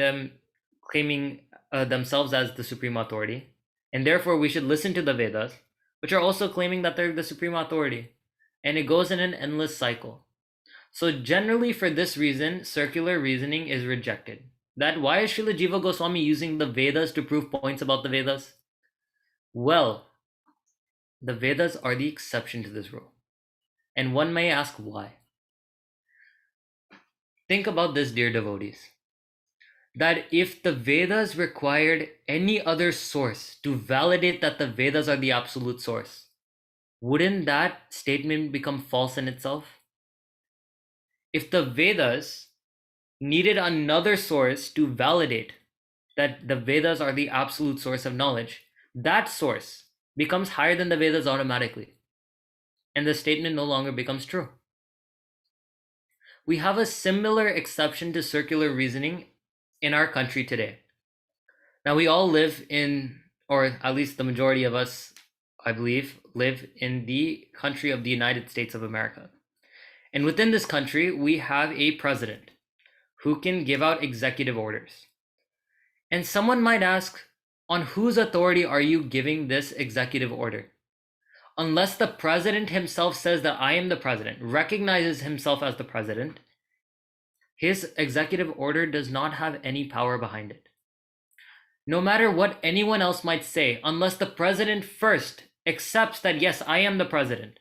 themselves as the supreme authority, and therefore we should listen to the Vedas, which are also claiming that they're the supreme authority, and it goes in an endless cycle. So generally, for this reason, circular reasoning is rejected. That why is Srila Jiva Goswami using the Vedas to prove points about the Vedas? Well, the Vedas are the exception to this rule, and one may ask why. Think about this, dear devotees, that if the Vedas required any other source to validate that the Vedas are the absolute source, wouldn't that statement become false in itself? If the Vedas needed another source to validate that the Vedas are the absolute source of knowledge, that source becomes higher than the Vedas automatically, and the statement no longer becomes true. We have a similar exception to circular reasoning in our country today. Now, we all live in, or at least the majority of us, I believe, live in the country of the United States of America. And within this country, we have a president who can give out executive orders. And someone might ask, on whose authority are you giving this executive order? Unless the president himself says that I am the president, recognizes himself as the president, his executive order does not have any power behind it. No matter what anyone else might say, unless the president first accepts that, yes, I am the president,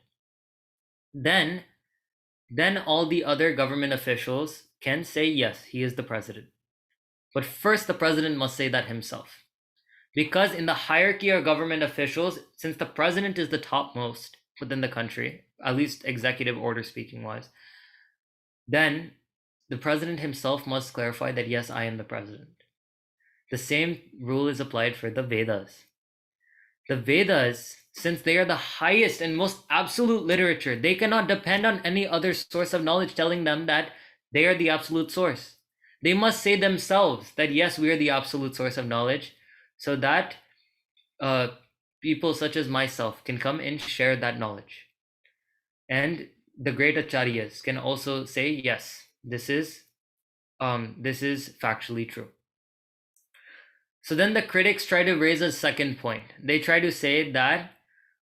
then all the other government officials can say, yes, he is the president. But first, the president must say that himself. Because in the hierarchy of government officials, since the president is the topmost within the country, at least executive order speaking wise, then the president himself must clarify that, yes, I am the president. The same rule is applied for the Vedas. The Vedas, since they are the highest and most absolute literature, they cannot depend on any other source of knowledge telling them that they are the absolute source. They must say themselves that, yes, we are the absolute source of knowledge, so that people such as myself can come and share that knowledge. And the great acharyas can also say, yes, this is factually true. So then the critics try to raise a second point. They try to say that,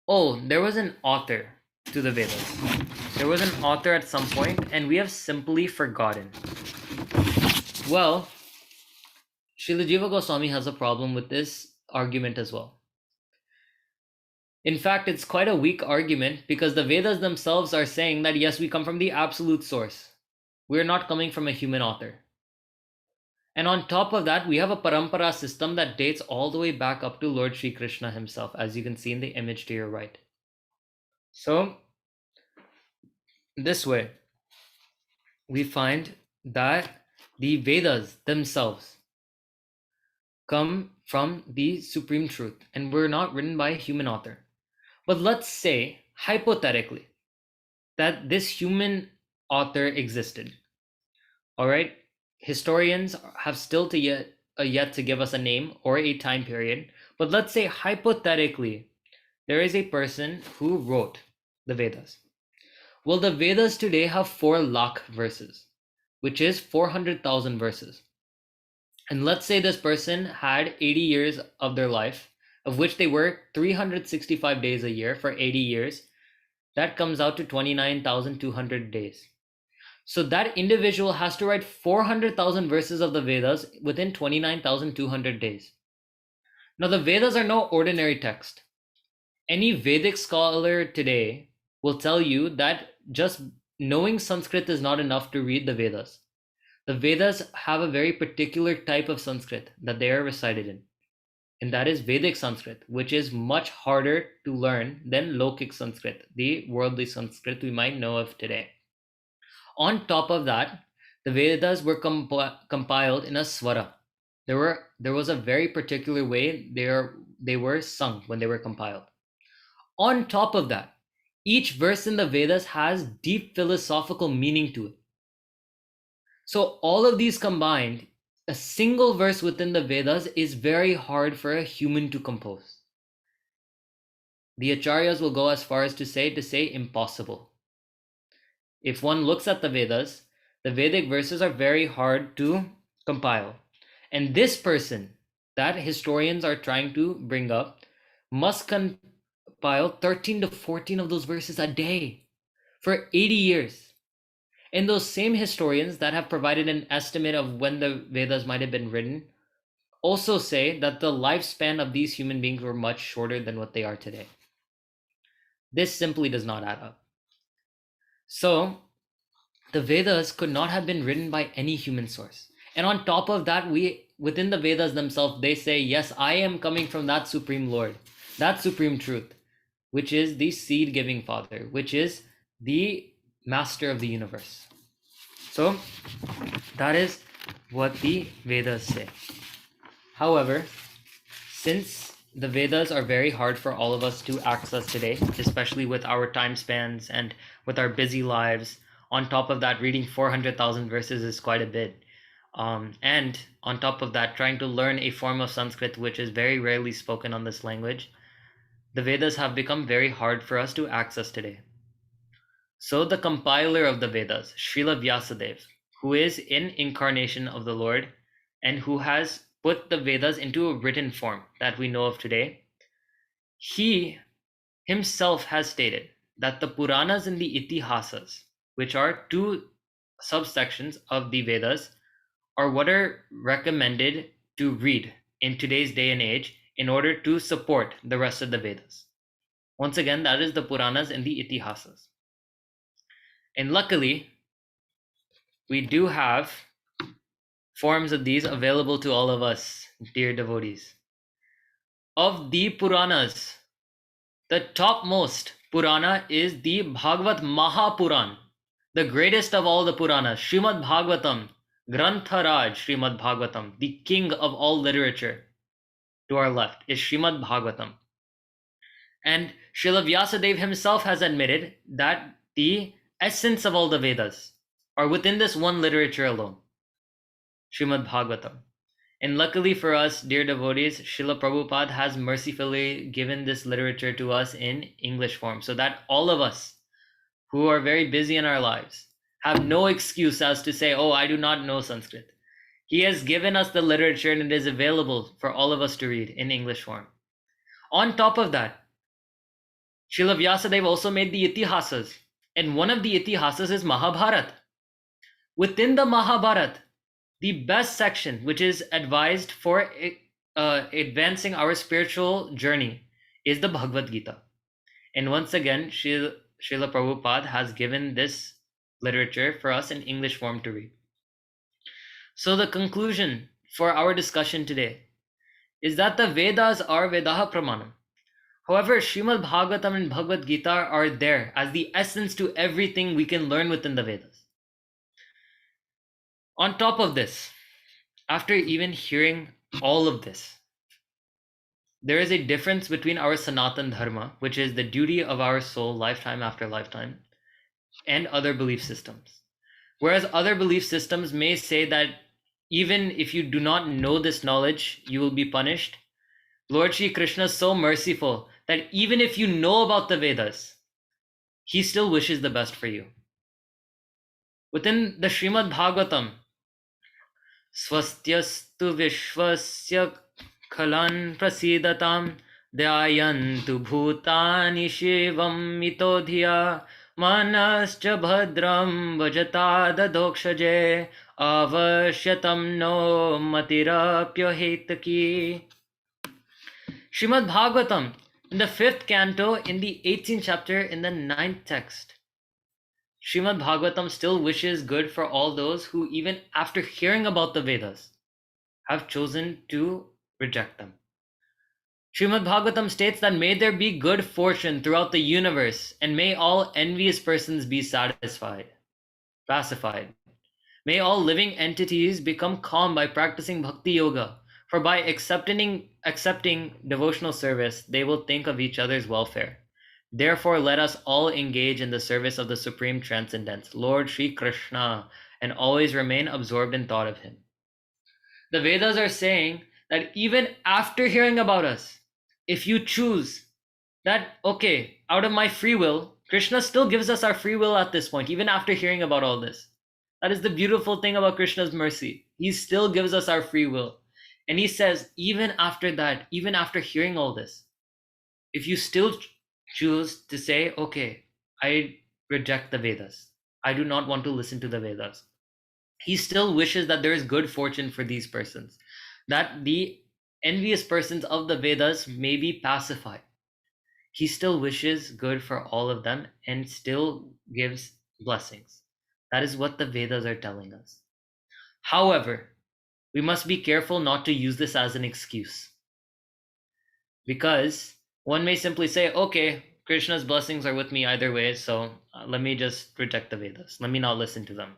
oh, there was an author to the Vedas. There was an author at some point, and we have simply forgotten. Well, Srila Jiva Goswami has a problem with this argument as well. In fact, it's quite a weak argument, because the Vedas themselves are saying that, yes, we come from the absolute source. We're not coming from a human author. And on top of that, we have a parampara system that dates all the way back up to Lord Sri Krishna himself, as you can see in the image to your right. So, this way, we find that the Vedas themselves come from the supreme truth, and were not written by a human author. But let's say, hypothetically, that this human author existed. All right? Historians have still to yet to give us a name or a time period, but let's say hypothetically there is a person who wrote the Vedas. Well, the Vedas today have 4 lakh verses, which is 400,000 verses. And let's say this person had 80 years of their life, of which they work 365 days a year for 80 years. That comes out to 29,200 days. So that individual has to write 400,000 verses of the Vedas within 29,200 days. Now, the Vedas are no ordinary text. Any Vedic scholar today will tell you that just knowing Sanskrit is not enough to read the Vedas. The Vedas have a very particular type of Sanskrit that they are recited in, and that is Vedic Sanskrit, which is much harder to learn than Lokik Sanskrit, the worldly Sanskrit we might know of today. On top of that, the Vedas were compiled in a swara. There was a very particular way they were sung when they were compiled. On top of that, each verse in the Vedas has deep philosophical meaning to it. So all of these combined, a single verse within the Vedas is very hard for a human to compose. The acharyas will go as far as to say impossible. If one looks at the Vedas, the Vedic verses are very hard to compile. And this person that historians are trying to bring up must compile 13 to 14 of those verses a day for 80 years. And those same historians that have provided an estimate of when the Vedas might have been written also say that the lifespan of these human beings were much shorter than what they are today. This simply does not add up. So, the Vedas could not have been written by any human source. And on top of that, within the Vedas themselves, they say, yes, I am coming from that supreme Lord, that supreme truth. which is the seed-giving father, which is the master of the universe. So that is what the Vedas say. However, since the Vedas are very hard for all of us to access today, especially with our time spans and with our busy lives, on top of that, reading 400,000 verses is quite a bit. And on top of that, trying to learn a form of Sanskrit which is very rarely spoken on this language, the Vedas have become very hard for us to access today. So the compiler of the Vedas, Srila Vyasadeva, who is an incarnation of the Lord and who has put the Vedas into a written form that we know of today, he himself has stated that the Puranas and the Itihasas, which are two subsections of the Vedas, are what are recommended to read in today's day and age in order to support the rest of the Vedas. Once again, that is the Puranas and the Itihasas. And luckily, we do have forms of these available to all of us, dear devotees. Of the Puranas, the topmost Purana is the Bhagavad Mahapuran, the greatest of all the Puranas, Srimad Bhagavatam, Grantharaj Srimad Bhagavatam, the king of all literature. To our left is Srimad Bhagavatam. And Srila Vyasadeva himself has admitted that the essence of all the Vedas are within this one literature alone, Srimad Bhagavatam. And luckily for us, dear devotees, Srila Prabhupada has mercifully given this literature to us in English form, so that all of us who are very busy in our lives have no excuse as to say, oh, I do not know Sanskrit. He has given us the literature and it is available for all of us to read in English form. On top of that, Srila Vyasadeva also made the Itihasas, and one of the Itihasas is Mahabharata. Within the Mahabharata, the best section, which is advised for advancing our spiritual journey, is the Bhagavad Gita. And once again, Srila Prabhupada has given this literature for us in English form to read. So the conclusion for our discussion today is that the Vedas are Vedāha Pramāṇam. However, Srimad Bhagavatam and Bhagavad Gita are there as the essence to everything we can learn within the Vedas. On top of this, after even hearing all of this, there is a difference between our Sanatan Dharma, which is the duty of our soul lifetime after lifetime, and other belief systems. Whereas other belief systems may say that even if you do not know this knowledge, you will be punished, Lord Shri Krishna is so merciful that even if you know about the Vedas, he still wishes the best for you. Within the Srimad Bhagavatam, Swastyastu Vishwasya Khalan Prasidatam Dhyayantu Bhutani Shivam Mitodhiya Manascha Bhadram Vajata Dadokshaje Avashyatam No Matirapya Hetaki. Srimad Bhagavatam, in the 5th canto, in the 18th chapter, in the 9th text, Srimad Bhagavatam still wishes good for all those who, even after hearing about the Vedas, have chosen to reject them. Srimad Bhagavatam states that may there be good fortune throughout the universe, and may all envious persons be pacified. May all living entities become calm by practicing bhakti yoga, for by accepting devotional service, they will think of each other's welfare. Therefore, let us all engage in the service of the Supreme Transcendence, Lord Shri Krishna, and always remain absorbed in thought of him. The Vedas are saying that even after hearing about us, if you choose that, okay, out of my free will, Krishna still gives us our free will at this point, even after hearing about all this. That is the beautiful thing about Krishna's mercy. He still gives us our free will. And he says, even after that, even after hearing all this, if you still choose to say, okay, I reject the Vedas, I do not want to listen to the Vedas, he still wishes that there is good fortune for these persons, that the envious persons of the Vedas may be pacified. He still wishes good for all of them and still gives blessings. That is what the Vedas are telling us. However, we must be careful not to use this as an excuse. Because one may simply say, okay, Krishna's blessings are with me either way, so let me just reject the Vedas. Let me not listen to them.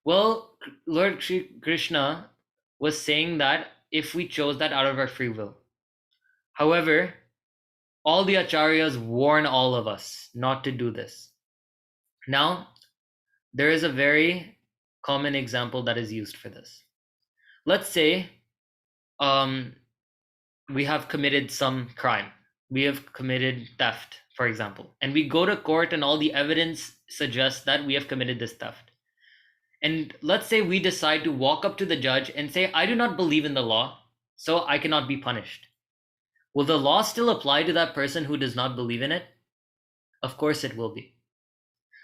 Well, Lord Krishna was saying that if we chose that out of our free will. However, all the acharyas warn all of us not to do this. Now, there is a very common example that is used for this. Let's say we have committed some crime. We have committed theft, for example, and we go to court and all the evidence suggests that we have committed this theft. And let's say we decide to walk up to the judge and say, I do not believe in the law, so I cannot be punished. Will the law still apply to that person who does not believe in it? Of course it will be.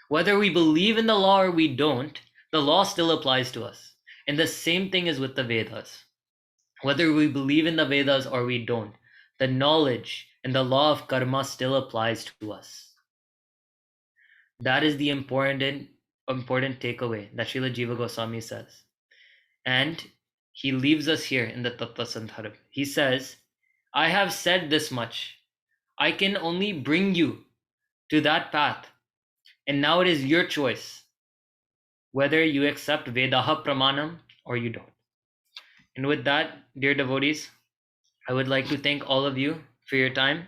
Whether we believe in the law or we don't, the law still applies to us. And the same thing is with the Vedas. Whether we believe in the Vedas or we don't, the knowledge and the law of karma still applies to us. That is the important takeaway that Srila Jiva Goswami says. And he leaves us here in the Tattva Sandarbha. He says, I have said this much. I can only bring you to that path. And now it is your choice whether you accept Vedāha Pramāṇam or you don't. And with that, dear devotees, I would like to thank all of you for your time.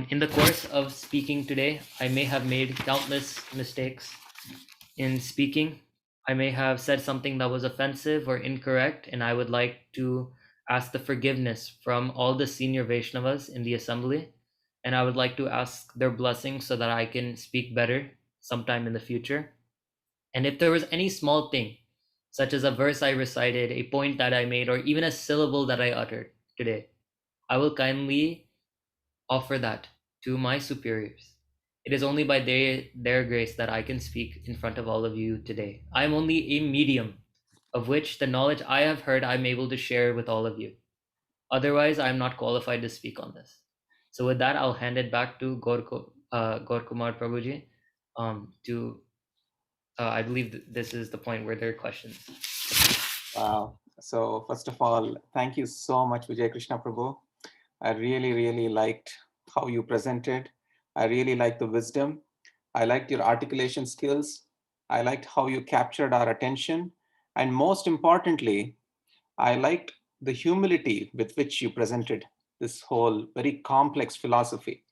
In the course of speaking today, I may have made countless mistakes in speaking. I may have said something that was offensive or incorrect, and I would like to ask the forgiveness from all the senior Vaishnavas in the assembly. And I would like to ask their blessing so that I can speak better sometime in the future. And if there was any small thing, such as a verse I recited, a point that I made, or even a syllable that I uttered today, I will kindly offer that to my superiors. It is only by their grace that I can speak in front of all of you today. I am only a medium of which the knowledge I have heard I'm able to share with all of you. Otherwise, I'm not qualified to speak on this. So with that, I'll hand it back to Gaur Kumar Prabhuji I believe this is the point where there are questions. Wow. So first of all, thank you so much, Vijay Krishna Prabhu. I really, really liked how you presented. I really liked the wisdom. I liked your articulation skills. I liked how you captured our attention. And most importantly, I liked the humility with which you presented this whole very complex philosophy.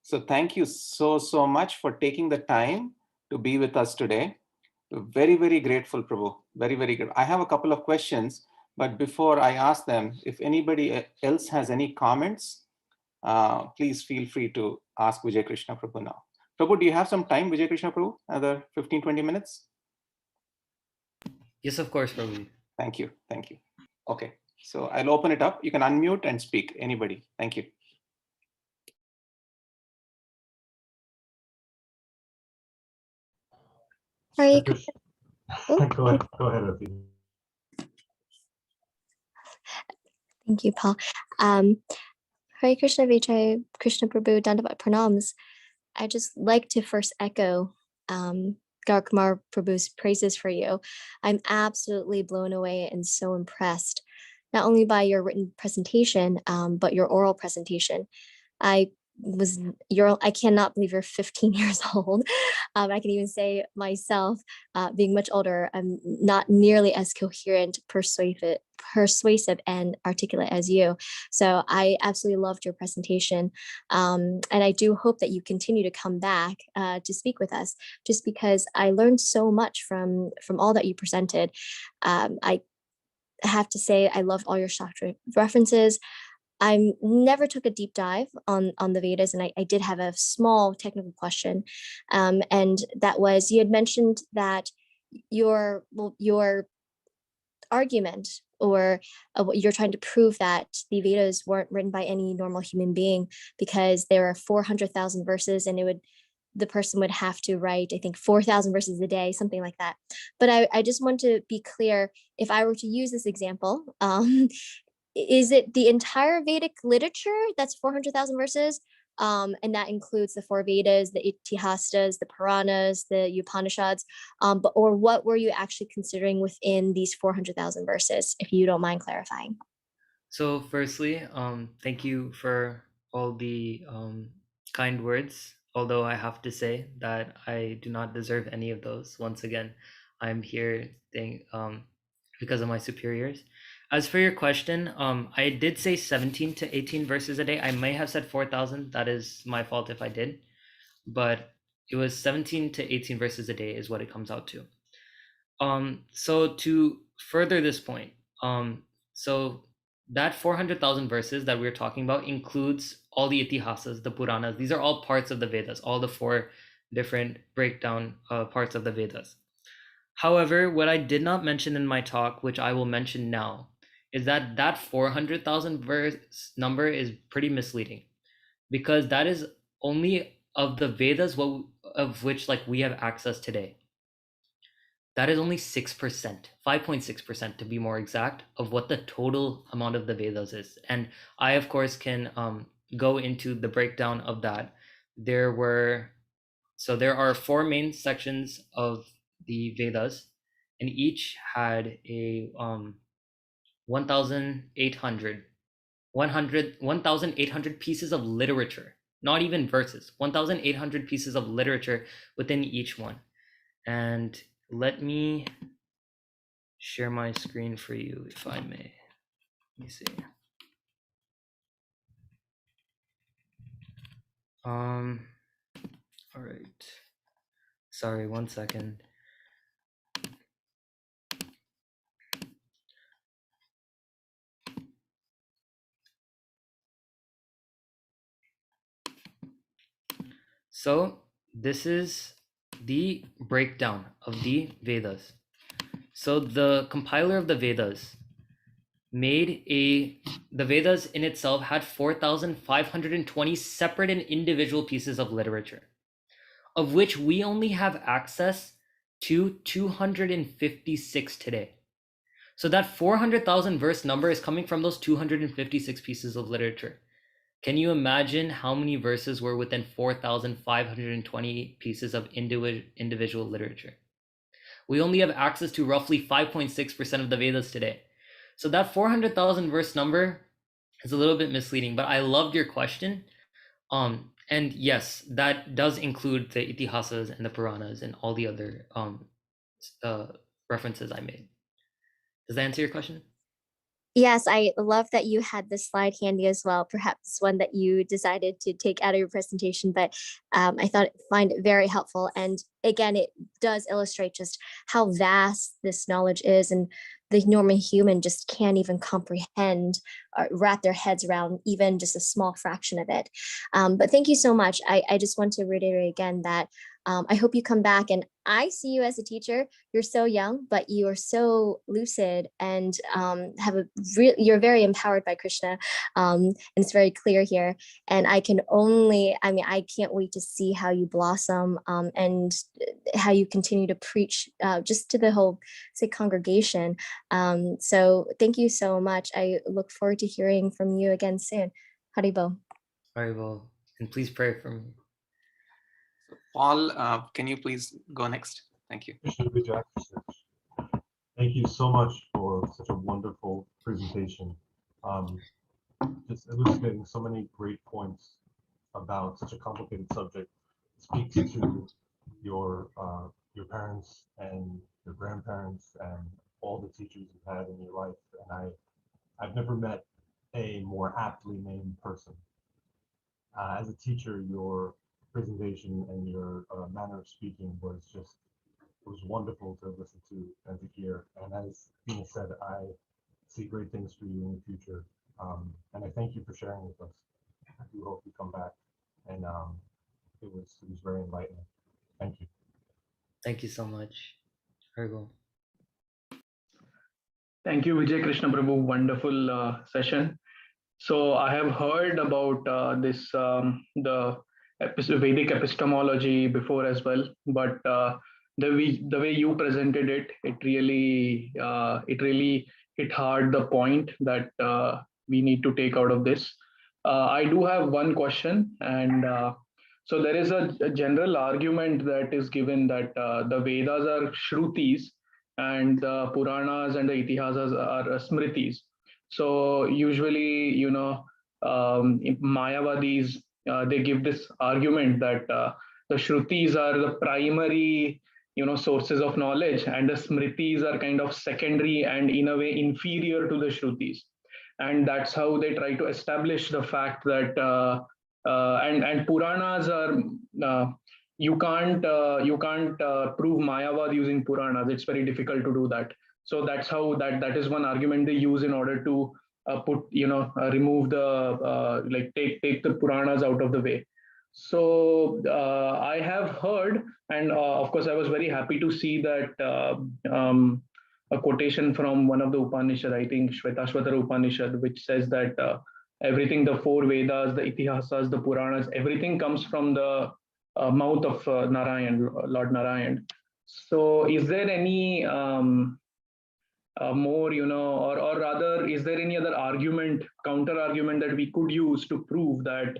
So thank you so, so much for taking the time to be with us today. Very, very grateful, Prabhu. Very, very good. I have a couple of questions, but before I ask them, if anybody else has any comments, please feel free to ask Vijay Krishna Prabhu now. Prabhu, do you have some time, Vijay Krishna Prabhu? Another 15, 20 minutes? Yes, of course, Prabhu. Thank you. Thank you. Okay. So I'll open it up. You can unmute and speak. Anybody. Thank you. Go ahead, Afi. Thank you, Paul. Hare Krishna Vijay Krishna Prabhu Dandavat Pranams. I just like to first echo Gaurakumar Prabhu's praises for you. I'm absolutely blown away and so impressed, not only by your written presentation, but your oral presentation. I cannot believe you're 15 years old. I can even say myself, being much older, I'm not nearly as coherent, persuasive and articulate as you. So I absolutely loved your presentation. And I do hope that you continue to come back to speak with us, just because I learned so much from all that you presented. I have to say, I loved all your Shastra references. I never took a deep dive on the Vedas, and I did have a small technical question, and that was, you had mentioned that your argument, or you're trying to prove that the Vedas weren't written by any normal human being, because there are 400,000 verses, and the person would have to write, I think, 4,000 verses a day, something like that. But I just want to be clear, if I were to use this example, is it the entire Vedic literature that's 400,000 verses? And that includes the four Vedas, the Itihastas, the Puranas, the Upanishads, or what were you actually considering within these 400,000 verses, if you don't mind clarifying? So firstly, thank you for all the kind words, although I have to say that I do not deserve any of those. Once again, I'm here because of my superiors. As for your question, I did say 17 to 18 verses a day. I may have said 4,000. That is my fault if I did. But it was 17 to 18 verses a day is what it comes out to. So to further this point, so that 400,000 verses that we're talking about includes all the itihasas, the Puranas. These are all parts of the Vedas, all the 4 different breakdown parts of the Vedas. However, what I did not mention in my talk, which I will mention now, is that that 400,000 verse number is pretty misleading, because that is only of the Vedas of which like we have access today. That is only 6%, 5.6% to be more exact, of what the total amount of the Vedas is. And I, of course, can go into the breakdown of that. There are 4 main sections of the Vedas, and each had a 1,800 pieces of literature, not even verses, 1,800 pieces of literature within each one. And let me share my screen for you, if I may. Let me see. All right. Sorry, 1 second. So this is the breakdown of the Vedas. So the compiler of the Vedas the Vedas in itself had 4,520 separate and individual pieces of literature, of which we only have access to 256 today. So that 400,000 verse number is coming from those 256 pieces of literature. Can you imagine how many verses were within 4,520 pieces of individual literature? We only have access to roughly 5.6% of the Vedas today. So that 400,000 verse number is a little bit misleading, but I loved your question. And yes, that does include the itihasas and the Puranas and all the other references I made. Does that answer your question? Yes, I love that you had the slide handy as well, perhaps one that you decided to take out of your presentation, but I find it very helpful. And again, it does illustrate just how vast this knowledge is, and the normal human just can't even comprehend or wrap their heads around even just a small fraction of it. But thank you so much. I just want to reiterate again that I hope you come back, and I see you as a teacher. You're so young, but you are so lucid and you're very empowered by Krishna. And it's very clear here. And I can't wait to see how you blossom and how you continue to preach just to the whole, say, congregation. So thank you so much. I look forward to hearing from you again soon. Haribo. Haribo. And please pray for me. Paul, can you please go next? Thank you. Thank you so much for such a wonderful presentation. Just elucidating so many great points about such a complicated subject. It speaks to your parents and your grandparents and all the teachers you've had in your life. And I've never met a more aptly named person. As a teacher, your presentation and your manner of speaking was wonderful to listen to and to hear. And as Tina said, I see great things for you in the future. And I thank you for sharing with us. I do hope you come back. And it was very enlightening. Thank you. Thank you so much. Haribo. Thank you, Vijay Krishna Prabhu. Wonderful session. So I have heard about the Vedic epistemology before as well, but the way you presented it, it really hit hard the point that we need to take out of this. I do have one question, and so there is a general argument that is given that the Vedas are Shrutis and the Puranas and the Itihasas are Smritis. So usually, Mayavadis they give this argument that the Shrutis are the primary, sources of knowledge, and the Smritis are kind of secondary and in a way inferior to the Shrutis. And that's how they try to establish the fact that and Puranas are you can't prove Mayavad using Puranas. It's very difficult to do that. So that's how that is one argument they use in order to remove the take the Puranas out of the way. So I have heard, and of course I was very happy to see that a quotation from one of the Upanishad, I think Shvetashvatara Upanishad, which says that everything, the four Vedas, the Itihasas, the Puranas, everything comes from the mouth of Narayan, Lord Narayan. So is there any more, or rather, is there any other argument, counter argument that we could use to prove that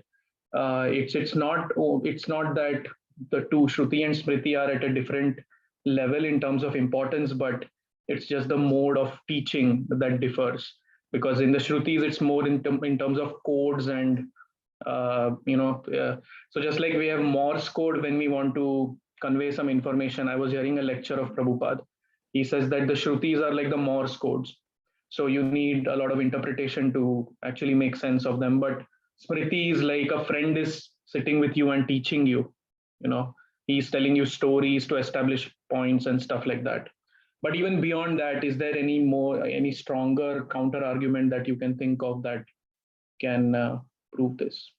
it's not that the two Shruti and Smriti are at a different level in terms of importance, but it's just the mode of teaching that differs? Because in the Shrutis, it's more in terms of codes and so just like we have Morse code when we want to convey some information. I was hearing a lecture of Prabhupada. He says that the Shrutis are like the Morse codes. So you need a lot of interpretation to actually make sense of them. But Smriti is like a friend is sitting with you and teaching you. He's telling you stories to establish points and stuff like that. But even beyond that, is there any stronger counter argument that you can think of that can prove this?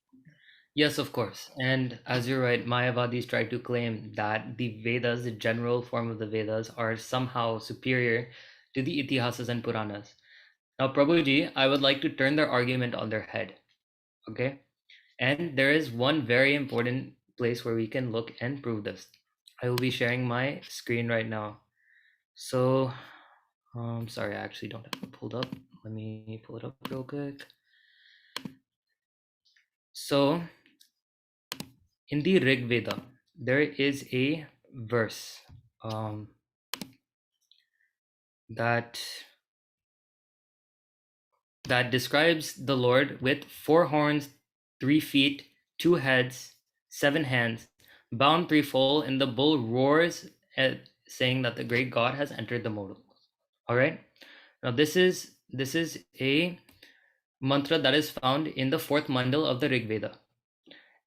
Yes, of course. And as you're right, Mayavadis try to claim that the Vedas, the general form of the Vedas, are somehow superior to the Itihasas and Puranas. Now, Prabhuji, I would like to turn their argument on their head. Okay? And there is one very important place where we can look and prove this. I will be sharing my screen right now. So, sorry, I actually don't have it pulled up. Let me pull it up real quick. So, in the Rig Veda, there is a verse that describes the Lord with 4 horns, 3 feet, 2 heads, 7 hands, bound threefold, and the bull roars saying that the great God has entered the modal. All right. Now this is a mantra that is found in the 4th mandal of the Rig Veda,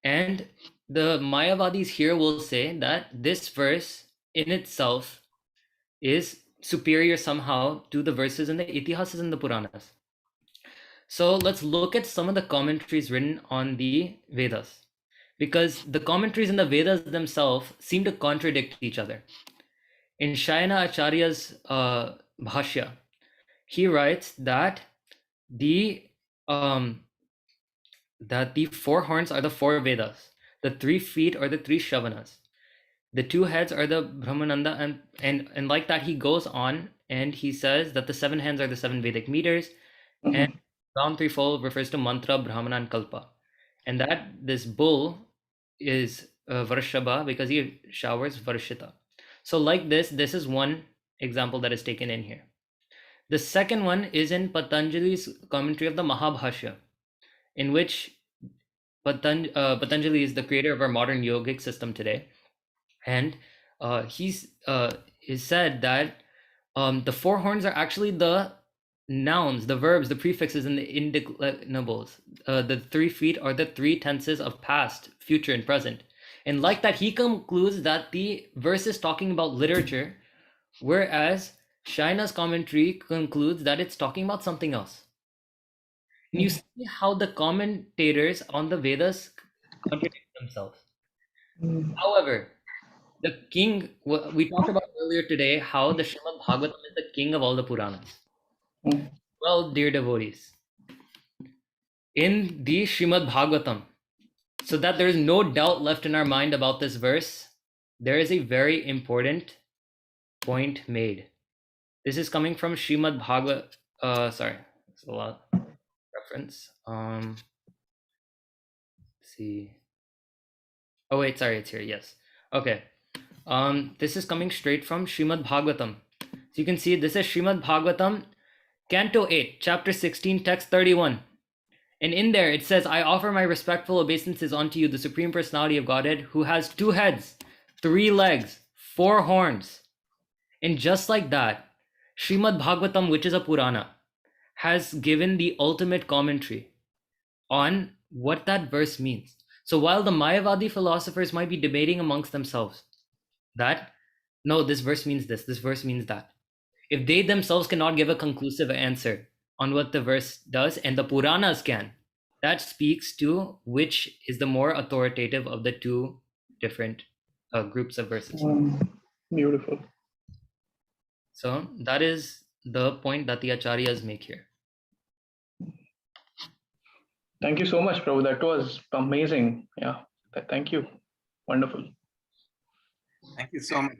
and the Mayavadis here will say that this verse in itself is superior somehow to the verses in the Itihasas and the Puranas. So let's look at some of the commentaries written on the Vedas, because the commentaries in the Vedas themselves seem to contradict each other. In Shayana Acharya's Bhashya, he writes that the 4 horns are the 4 Vedas, the 3 feet are the 3 Shavanas, the 2 heads are the Brahmananda, and like that he goes on and he says that the 7 hands are the 7 Vedic meters, and bound threefold refers to mantra, Brahmana, and Kalpa, and that this bull is Varshaba because he showers Varshita. So like this is one example that is taken in here. The second one is in Patanjali's commentary of the Mahabhashya, in which Patanjali is the creator of our modern yogic system today, and he's said that the 4 horns are actually the nouns, the verbs, the prefixes, and the indeclinables. The 3 feet are the 3 tenses of past, future, and present. And like that, he concludes that the verse is talking about literature, whereas Shayana's commentary concludes that it's talking about something else. And you see how the commentators on the Vedas contradict themselves. However, the king, we talked about earlier today, how the Srimad Bhagavatam is the king of all the Puranas. Well, dear devotees, in the Srimad Bhagavatam, so that there is no doubt left in our mind about this verse, there is a very important point made. This is coming from Srimad Bhagavatam. Sorry, it's a lot reference. Let's see. Oh wait, sorry, it's here. Yes. Okay. This is coming straight from Srimad Bhagavatam. So you can see this is Srimad Bhagavatam, Canto 8, Chapter 16, Text 31. And in there it says, I offer my respectful obeisances unto you, the Supreme Personality of Godhead, who has 2 heads, 3 legs, 4 horns. And just like that, Srimad Bhagavatam, which is a Purana, has given the ultimate commentary on what that verse means. So while the Mayavadi philosophers might be debating amongst themselves that, no, this verse means this verse means that, if they themselves cannot give a conclusive answer on what the verse does, and the Puranas can, that speaks to which is the more authoritative of the 2 different groups of verses. Beautiful. So that is the point that the Acharyas make here. Thank you so much, Prabhu. That was amazing. Yeah. Thank you. Wonderful. Thank you so much,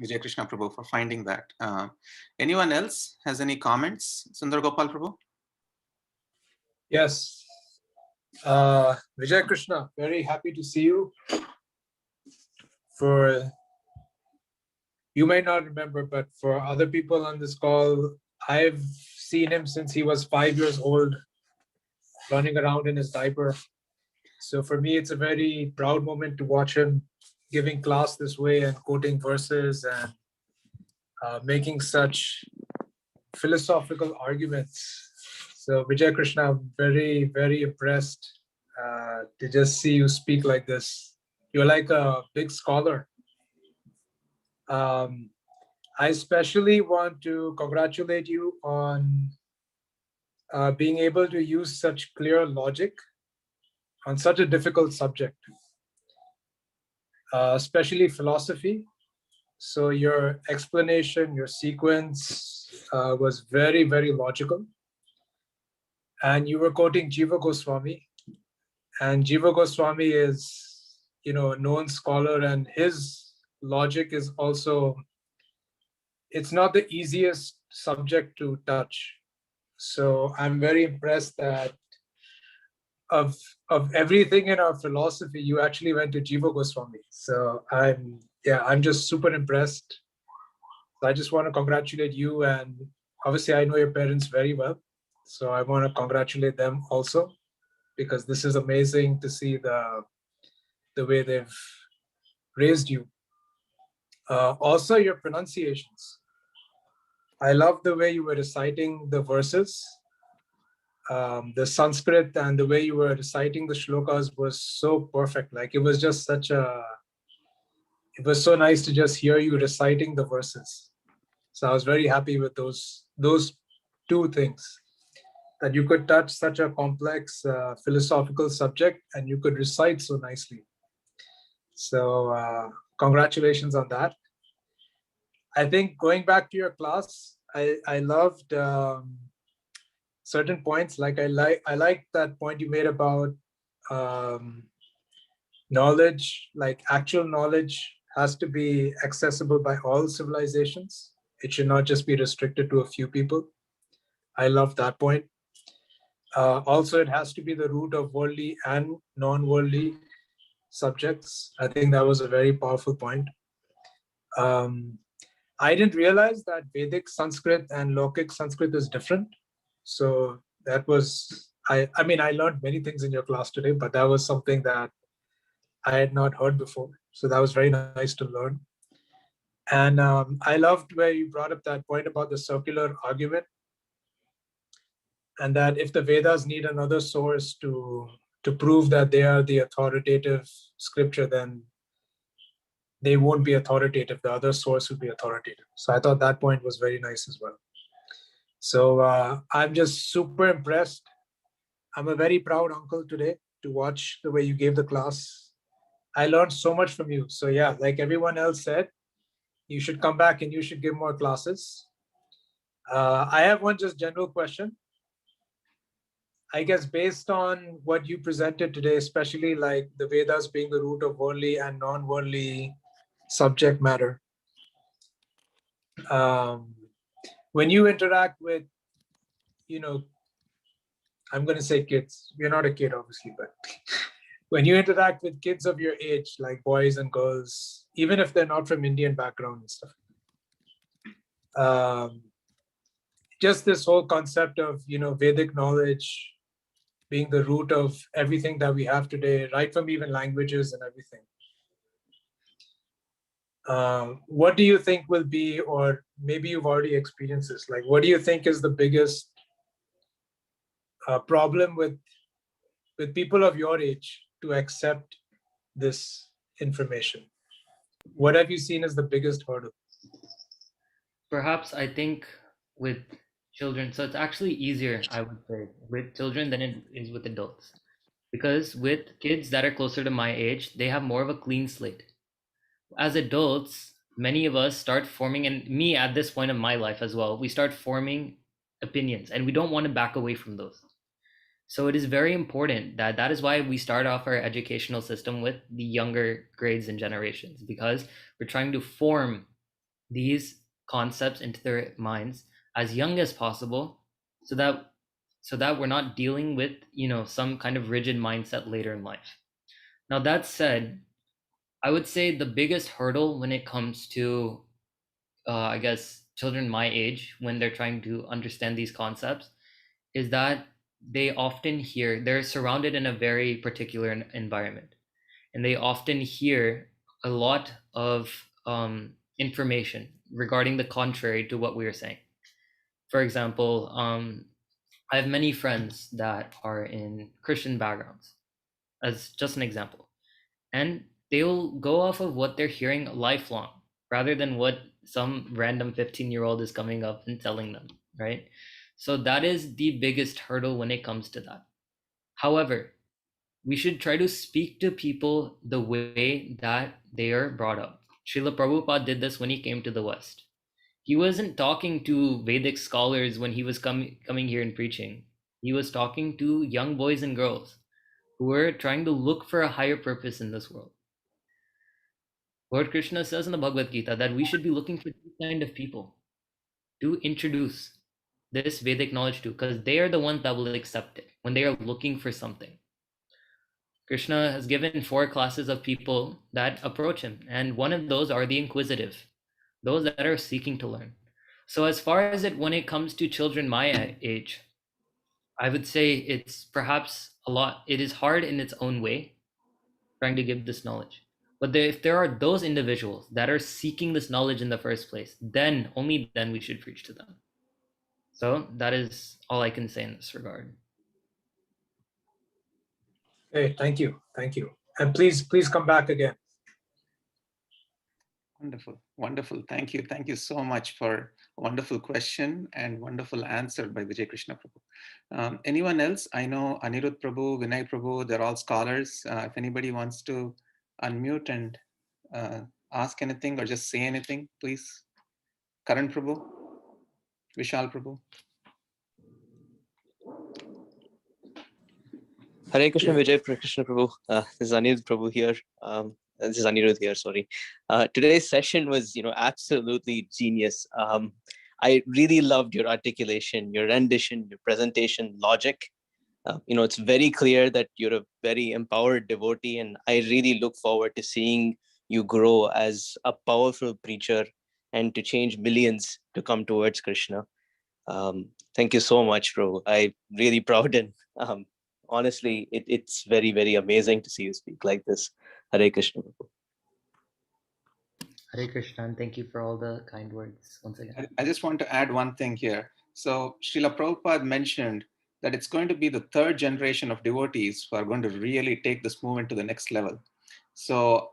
Vijay Krishna Prabhu, for finding that. Anyone else has any comments? Sundar Gopal Prabhu? Yes. Vijay Krishna, very happy to see you. You may not remember, but for other people on this call, I've seen him since he was 5 years old, running around in his diaper. So for me, it's a very proud moment to watch him giving class this way and quoting verses and making such philosophical arguments. So Vijay Krishna, I'm very, very impressed to just see you speak like this. You're like a big scholar. I especially want to congratulate you on being able to use such clear logic on such a difficult subject, especially philosophy. So your explanation, your sequence was very, very logical. And you were quoting Jiva Goswami. And Jiva Goswami is, a known scholar, and his logic is also, it's not the easiest subject to touch. So I'm very impressed that of everything in our philosophy, you actually went to Jiva Goswami. So I'm just super impressed. So I just want to congratulate you, and obviously I know your parents very well. So I want to congratulate them also, because this is amazing to see the way they've raised you. Also your pronunciations. I love the way you were reciting the verses. The Sanskrit and the way you were reciting the shlokas was so perfect. Like it was just it was so nice to just hear you reciting the verses. So I was very happy with those 2 things, that you could touch such a complex philosophical subject and you could recite so nicely. So congratulations on that. I think going back to your class, I loved certain points. Like I like that point you made about knowledge, like actual knowledge has to be accessible by all civilizations. It should not just be restricted to a few people. I love that point. Also, it has to be the root of worldly and non-worldly subjects. I think that was a very powerful point. I didn't realize that Vedic Sanskrit and Lokic Sanskrit is different. So that was, I learned many things in your class today, but that was something that I had not heard before. So that was very nice to learn. And I loved where you brought up that point about the circular argument, and that if the Vedas need another source to prove that they are the authoritative scripture, then they won't be authoritative. The other source will be authoritative. So I thought that point was very nice as well. So I'm just super impressed. I'm a very proud uncle today to watch the way you gave the class. I learned so much from you. So yeah, like everyone else said, you should come back and you should give more classes. I have one just general question. I guess based on what you presented today, especially like the Vedas being the root of worldly and non-worldly subject matter, when you interact with, I'm going to say kids, you're not a kid obviously, but when you interact with kids of your age, like boys and girls, even if they're not from Indian background and stuff, just this whole concept of, Vedic knowledge being the root of everything that we have today, right from even languages and everything. What do you think will be, or maybe you've already experienced this, like what do you think is the biggest problem with people of your age to accept this information? What have you seen as the biggest hurdle? Perhaps I think with children, so it's actually easier, I would say, with children than it is with adults. Because with kids that are closer to my age, they have more of a clean slate. As adults, many of us start forming, and me at this point of my life as well, we start forming opinions and we don't want to back away from those. So it is very important that is why we start off our educational system with the younger grades and generations, because we're trying to form these concepts into their minds as young as possible, so that we're not dealing with some kind of rigid mindset later in life. Now that said, I would say the biggest hurdle when it comes to I guess children my age, when they're trying to understand these concepts, is that they're surrounded in a very particular environment, and they often hear a lot of information regarding the contrary to what we are saying. For example, I have many friends that are in Christian backgrounds, as just an example, and they'll go off of what they're hearing lifelong rather than what some random 15-year-old is coming up and telling them, right? So that is the biggest hurdle when it comes to that. However, we should try to speak to people the way that they are brought up. Srila Prabhupada did this when he came to the West. He wasn't talking to Vedic scholars when he was coming here and preaching. He was talking to young boys and girls who were trying to look for a higher purpose in this world. Lord Krishna says in the Bhagavad Gita that we should be looking for these kind of people to introduce this Vedic knowledge to, because they are the ones that will accept it when they are looking for something. Krishna has given 4 classes of people that approach him, and one of those are the inquisitive, those that are seeking to learn. So as far as when it comes to children my age, I would say it's perhaps it is hard in its own way, trying to give this knowledge. But if there are those individuals that are seeking this knowledge in the first place, then, only then, we should preach to them. So that is all I can say in this regard. Hey, thank you. And please come back again. Wonderful. Thank you so much for a wonderful question and wonderful answer by Vijay Krishna Prabhu. Anyone else? I know Anirudh Prabhu, Vinay Prabhu, they're all scholars. If anybody wants to unmute and ask anything or just say anything, please. Karan Prabhu, Vishal Prabhu. Hare Krishna, Vijay Krishna Prabhu. This is Anirudh Prabhu here. This is Anirudh here, sorry. Today's session was, absolutely genius. I really loved your articulation, your rendition, your presentation, logic. It's very clear that you're a very empowered devotee, and I really look forward to seeing you grow as a powerful preacher and to change millions to come towards Krishna. Thank you so much, Prabhu. I'm really proud, and honestly, it's very, very amazing to see you speak like this. Hare Krishna. Hare Krishna, and thank you for all the kind words once again. I just want to add one thing here. So Srila Prabhupada mentioned that it's going to be the 3rd generation of devotees who are going to really take this movement to the next level. So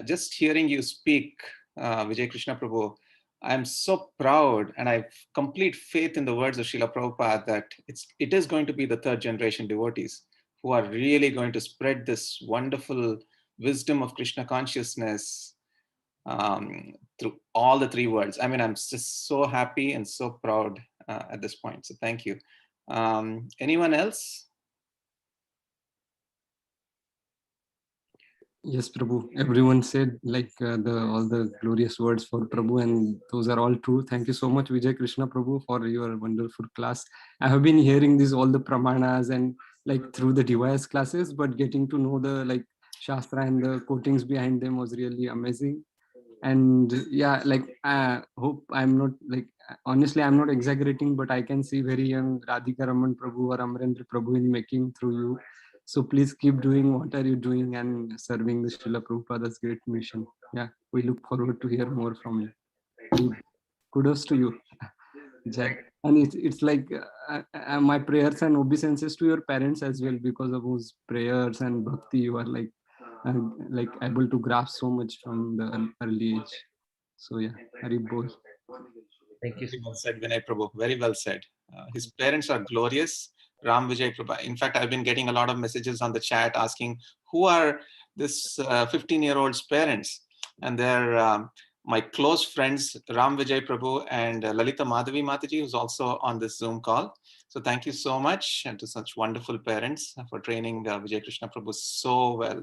just hearing you speak, Vijay Krishna Prabhu, I'm so proud, and I have complete faith in the words of Srila Prabhupada that it is going to be the 3rd generation devotees who are really going to spread this wonderful wisdom of Krishna consciousness through all the 3 worlds. I mean, I'm just so happy and so proud at this point. So thank you. Anyone else? Yes, Prabhu. Everyone said like all the glorious words for Prabhu, and those are all true. Thank you so much, Vijay Krishna Prabhu, for your wonderful class. I have been hearing all the pramanas and like through the device classes, but getting to know the Shastra and the quotings behind them was really amazing. And yeah, I hope I'm not honestly, I'm not exaggerating, but I can see very young Radhika Raman Prabhu or Amarendra Prabhu in making through you. So please keep doing what are you doing and serving the Srila Prabhupada's great mission. Yeah, we look forward to hear more from you. And kudos to you. Jai. And it's like my prayers and obeisances to your parents as well, because of whose prayers and bhakti you are like able to grasp so much from the early age. So yeah, Hari Bol. Thank you. Very well said, Vinay Prabhu. Very well said. His parents are glorious. Ram Vijay Prabhu. In fact, I've been getting a lot of messages on the chat asking who are this 15-year-old's parents, and they're my close friends Ram Vijay Prabhu and Lalita Madhavi Mataji, who's also on this Zoom call. So thank you so much, and to such wonderful parents for training Vijay Krishna Prabhu so well.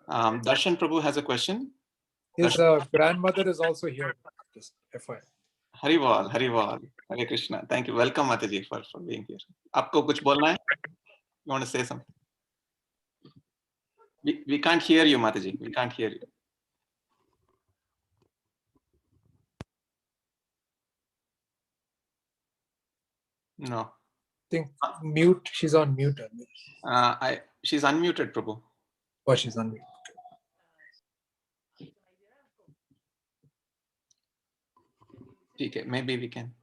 Darshan Prabhu has a question. His grandmother is also here. Just FYI. Haribol, Haribol, Hare Krishna. Thank you. Welcome, Mataji, for being here. Aapko kuch bolna hai? You want to say something? We can't hear you, Mataji. We can't hear you. No. I think mute. She's on mute. She's unmuted, Prabhu. Oh, she's on mute. Okay, maybe we can.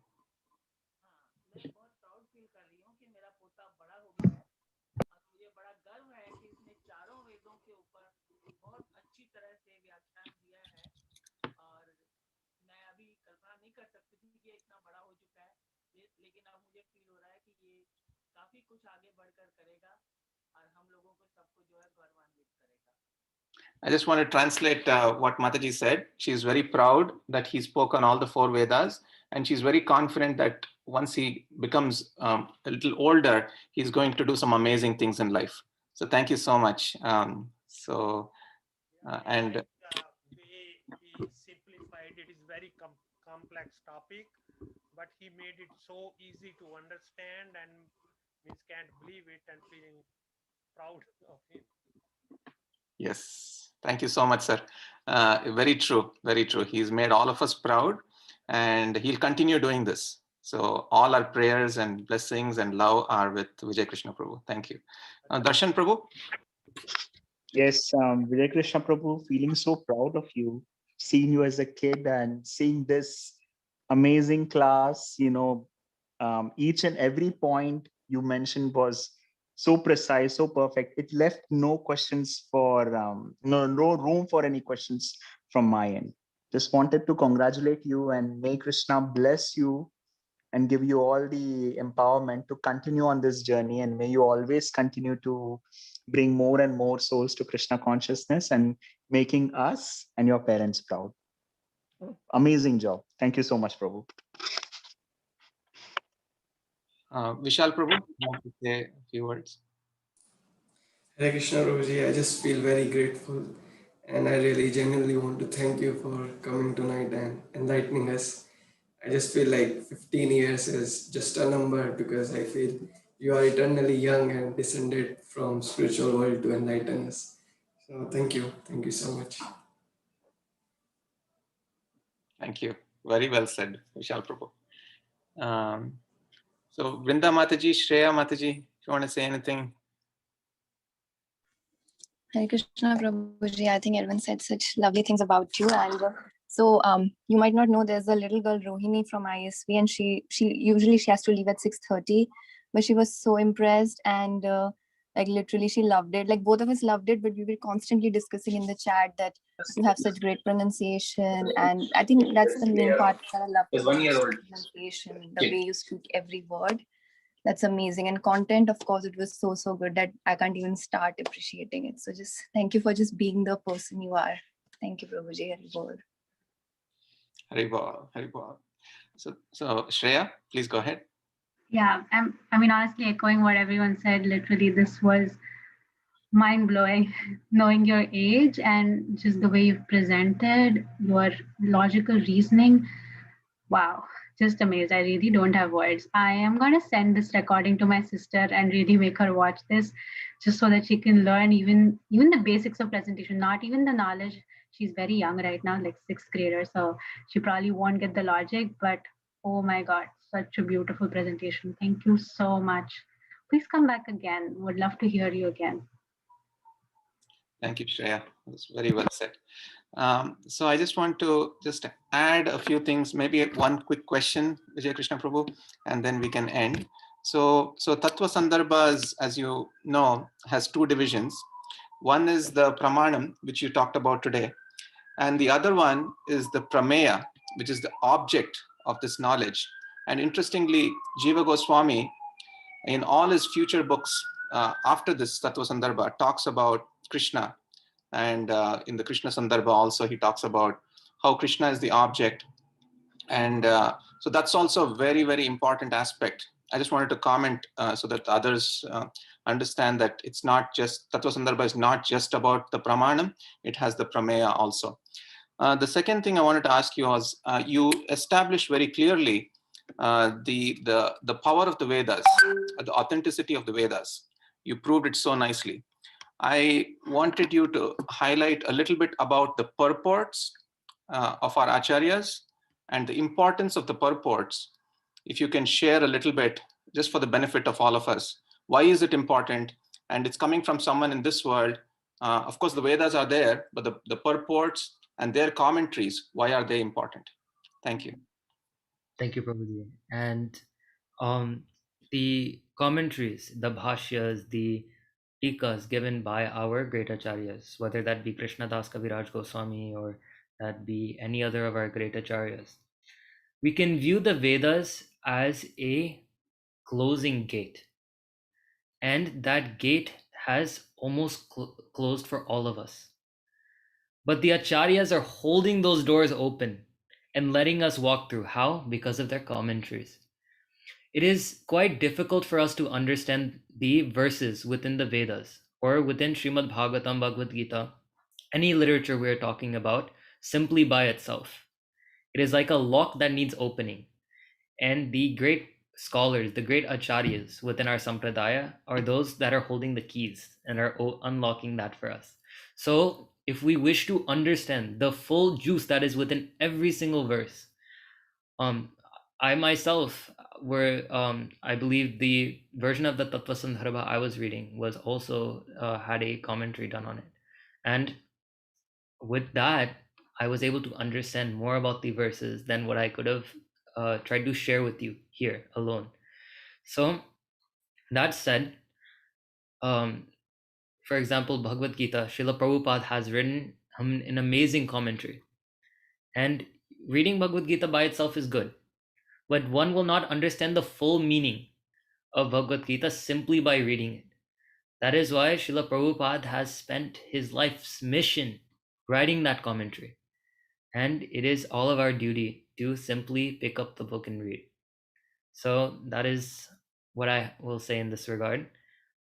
I just want to translate what Mataji said. She's very proud that he spoke on all the 4 Vedas, and she's very confident that once he becomes a little older, he's going to do some amazing things in life. So thank you so much. And he simplified. It is very complex topic, but he made it so easy to understand, and we can't believe it, and feeling proud of him. Yes, thank you so much, sir. Very true, very true. He's made all of us proud, and he'll continue doing this. So all our prayers and blessings and love are with Vijay Krishna Prabhu. Thank you. Darshan Prabhu? Yes, Vijay Krishna Prabhu, feeling so proud of you, seeing you as a kid and seeing this amazing class. Each and every point you mentioned was so precise, so perfect. It left no questions for, no room for any questions from my end. Just wanted to congratulate you, and may Krishna bless you and give you all the empowerment to continue on this journey. And may you always continue to bring more and more souls to Krishna consciousness and making us and your parents proud. Amazing job. Thank you so much, Prabhu. Vishal Prabhu, you want to say a few words? Hare Krishna Prabhuji, I just feel very grateful, and I really genuinely want to thank you for coming tonight and enlightening us. I just feel like 15 years is just a number, because I feel you are eternally young and descended from spiritual world to enlighten us. So thank you so much. Thank you. Very well said, Vishal Prabhu. So Vrinda Mataji, Shreya Mataji, if you want to say anything. Hare Krishna Prabhuji, I think everyone said such lovely things about you. And so you might not know, there's a little girl Rohini from ISV, and she usually has to leave at 6:30, but she was so impressed, and like literally she loved it. Like both of us loved it, but we were constantly discussing in the chat that you have such great pronunciation, and I think that's the main part that I love. Pronunciation, the way you speak every word. That's amazing. And content, of course, it was so good that I can't even start appreciating it. So just thank you for just being the person you are. Thank you, Prabhuji. Haribol. Haribol, Haribol. So Shreya, please go ahead. Yeah, I mean, honestly, echoing what everyone said, literally, this was mind-blowing, knowing your age and just the way you've presented, your logical reasoning. Wow, just amazed. I really don't have words. I am going to send this recording to my sister and really make her watch this, just so that she can learn even the basics of presentation, not even the knowledge. She's very young right now, like 6th grader, so she probably won't get the logic, but Oh my God, such a beautiful presentation. Thank you so much. Please come back again. Would love to hear you again. Thank you, Shreya. It was very well said. So I just want to add a few things, maybe one quick question, Vijay Krishna Prabhu, and then we can end. So Tattva Sandarbha, as you know, has two divisions. One is the Pramāṇam, which you talked about today. And the other one is the Prameya, which is the object of this knowledge. And interestingly, Jiva Goswami, in all his future books after this Tattva Sandarbha, talks about Krishna. And in the Krishna Sandarbha also, he talks about how Krishna is the object. And so that's also a very, very important aspect. I just wanted to comment so that others understand that it's not just, Tattva Sandarbha is not just about the Pramāṇam, it has the Prameya also. The second thing I wanted to ask you was, you established very clearly the power of the Vedas, the authenticity of the Vedas. You proved it so nicely. I wanted you to highlight a little bit about the purports of our acharyas and the importance of the purports. If you can share a little bit, just for the benefit of all of us, why is it important? And it's coming from someone in this world. Of course, the Vedas are there, but the purports and their commentaries, why are they important? Thank you. Thank you, Prabhuji. And the commentaries, the bhashyas, the tikas given by our great acharyas, whether that be Krishnadas Kaviraj Goswami or that be any other of our great acharyas, we can view the Vedas as a closing gate. And that gate has almost closed for all of us. But the acharyas are holding those doors open and letting us walk through. How? Because of their commentaries. It is quite difficult for us to understand the verses within the Vedas or within Srimad Bhagavatam, Bhagavad Gita, any literature we're talking about, simply by itself. It is like a lock that needs opening. And the great scholars, the great acharyas within our sampradaya are those that are holding the keys and are unlocking that for us. So if we wish to understand the full juice that is within every single verse, I myself I believe the version of the Tattva Sandarbha I was reading was also had a commentary done on it. And with that, I was able to understand more about the verses than what I could have tried to share with you here alone. So that said, for example, Bhagavad Gita, Srila Prabhupada has written an amazing commentary. And reading Bhagavad Gita by itself is good, but one will not understand the full meaning of Bhagavad Gita simply by reading it. That is why Srila Prabhupada has spent his life's mission writing that commentary. And it is all of our duty to simply pick up the book and read. So that is what I will say in this regard,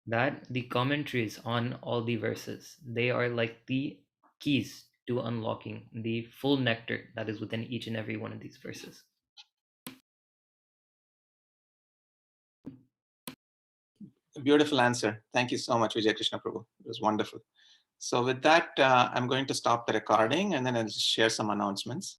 that the commentaries on all the verses, they are like the keys to unlocking the full nectar that is within each and every one of these verses. Beautiful answer. Thank you so much, Vijay Krishna Prabhu. It was wonderful. So with that, I'm going to stop the recording and then I'll just share some announcements.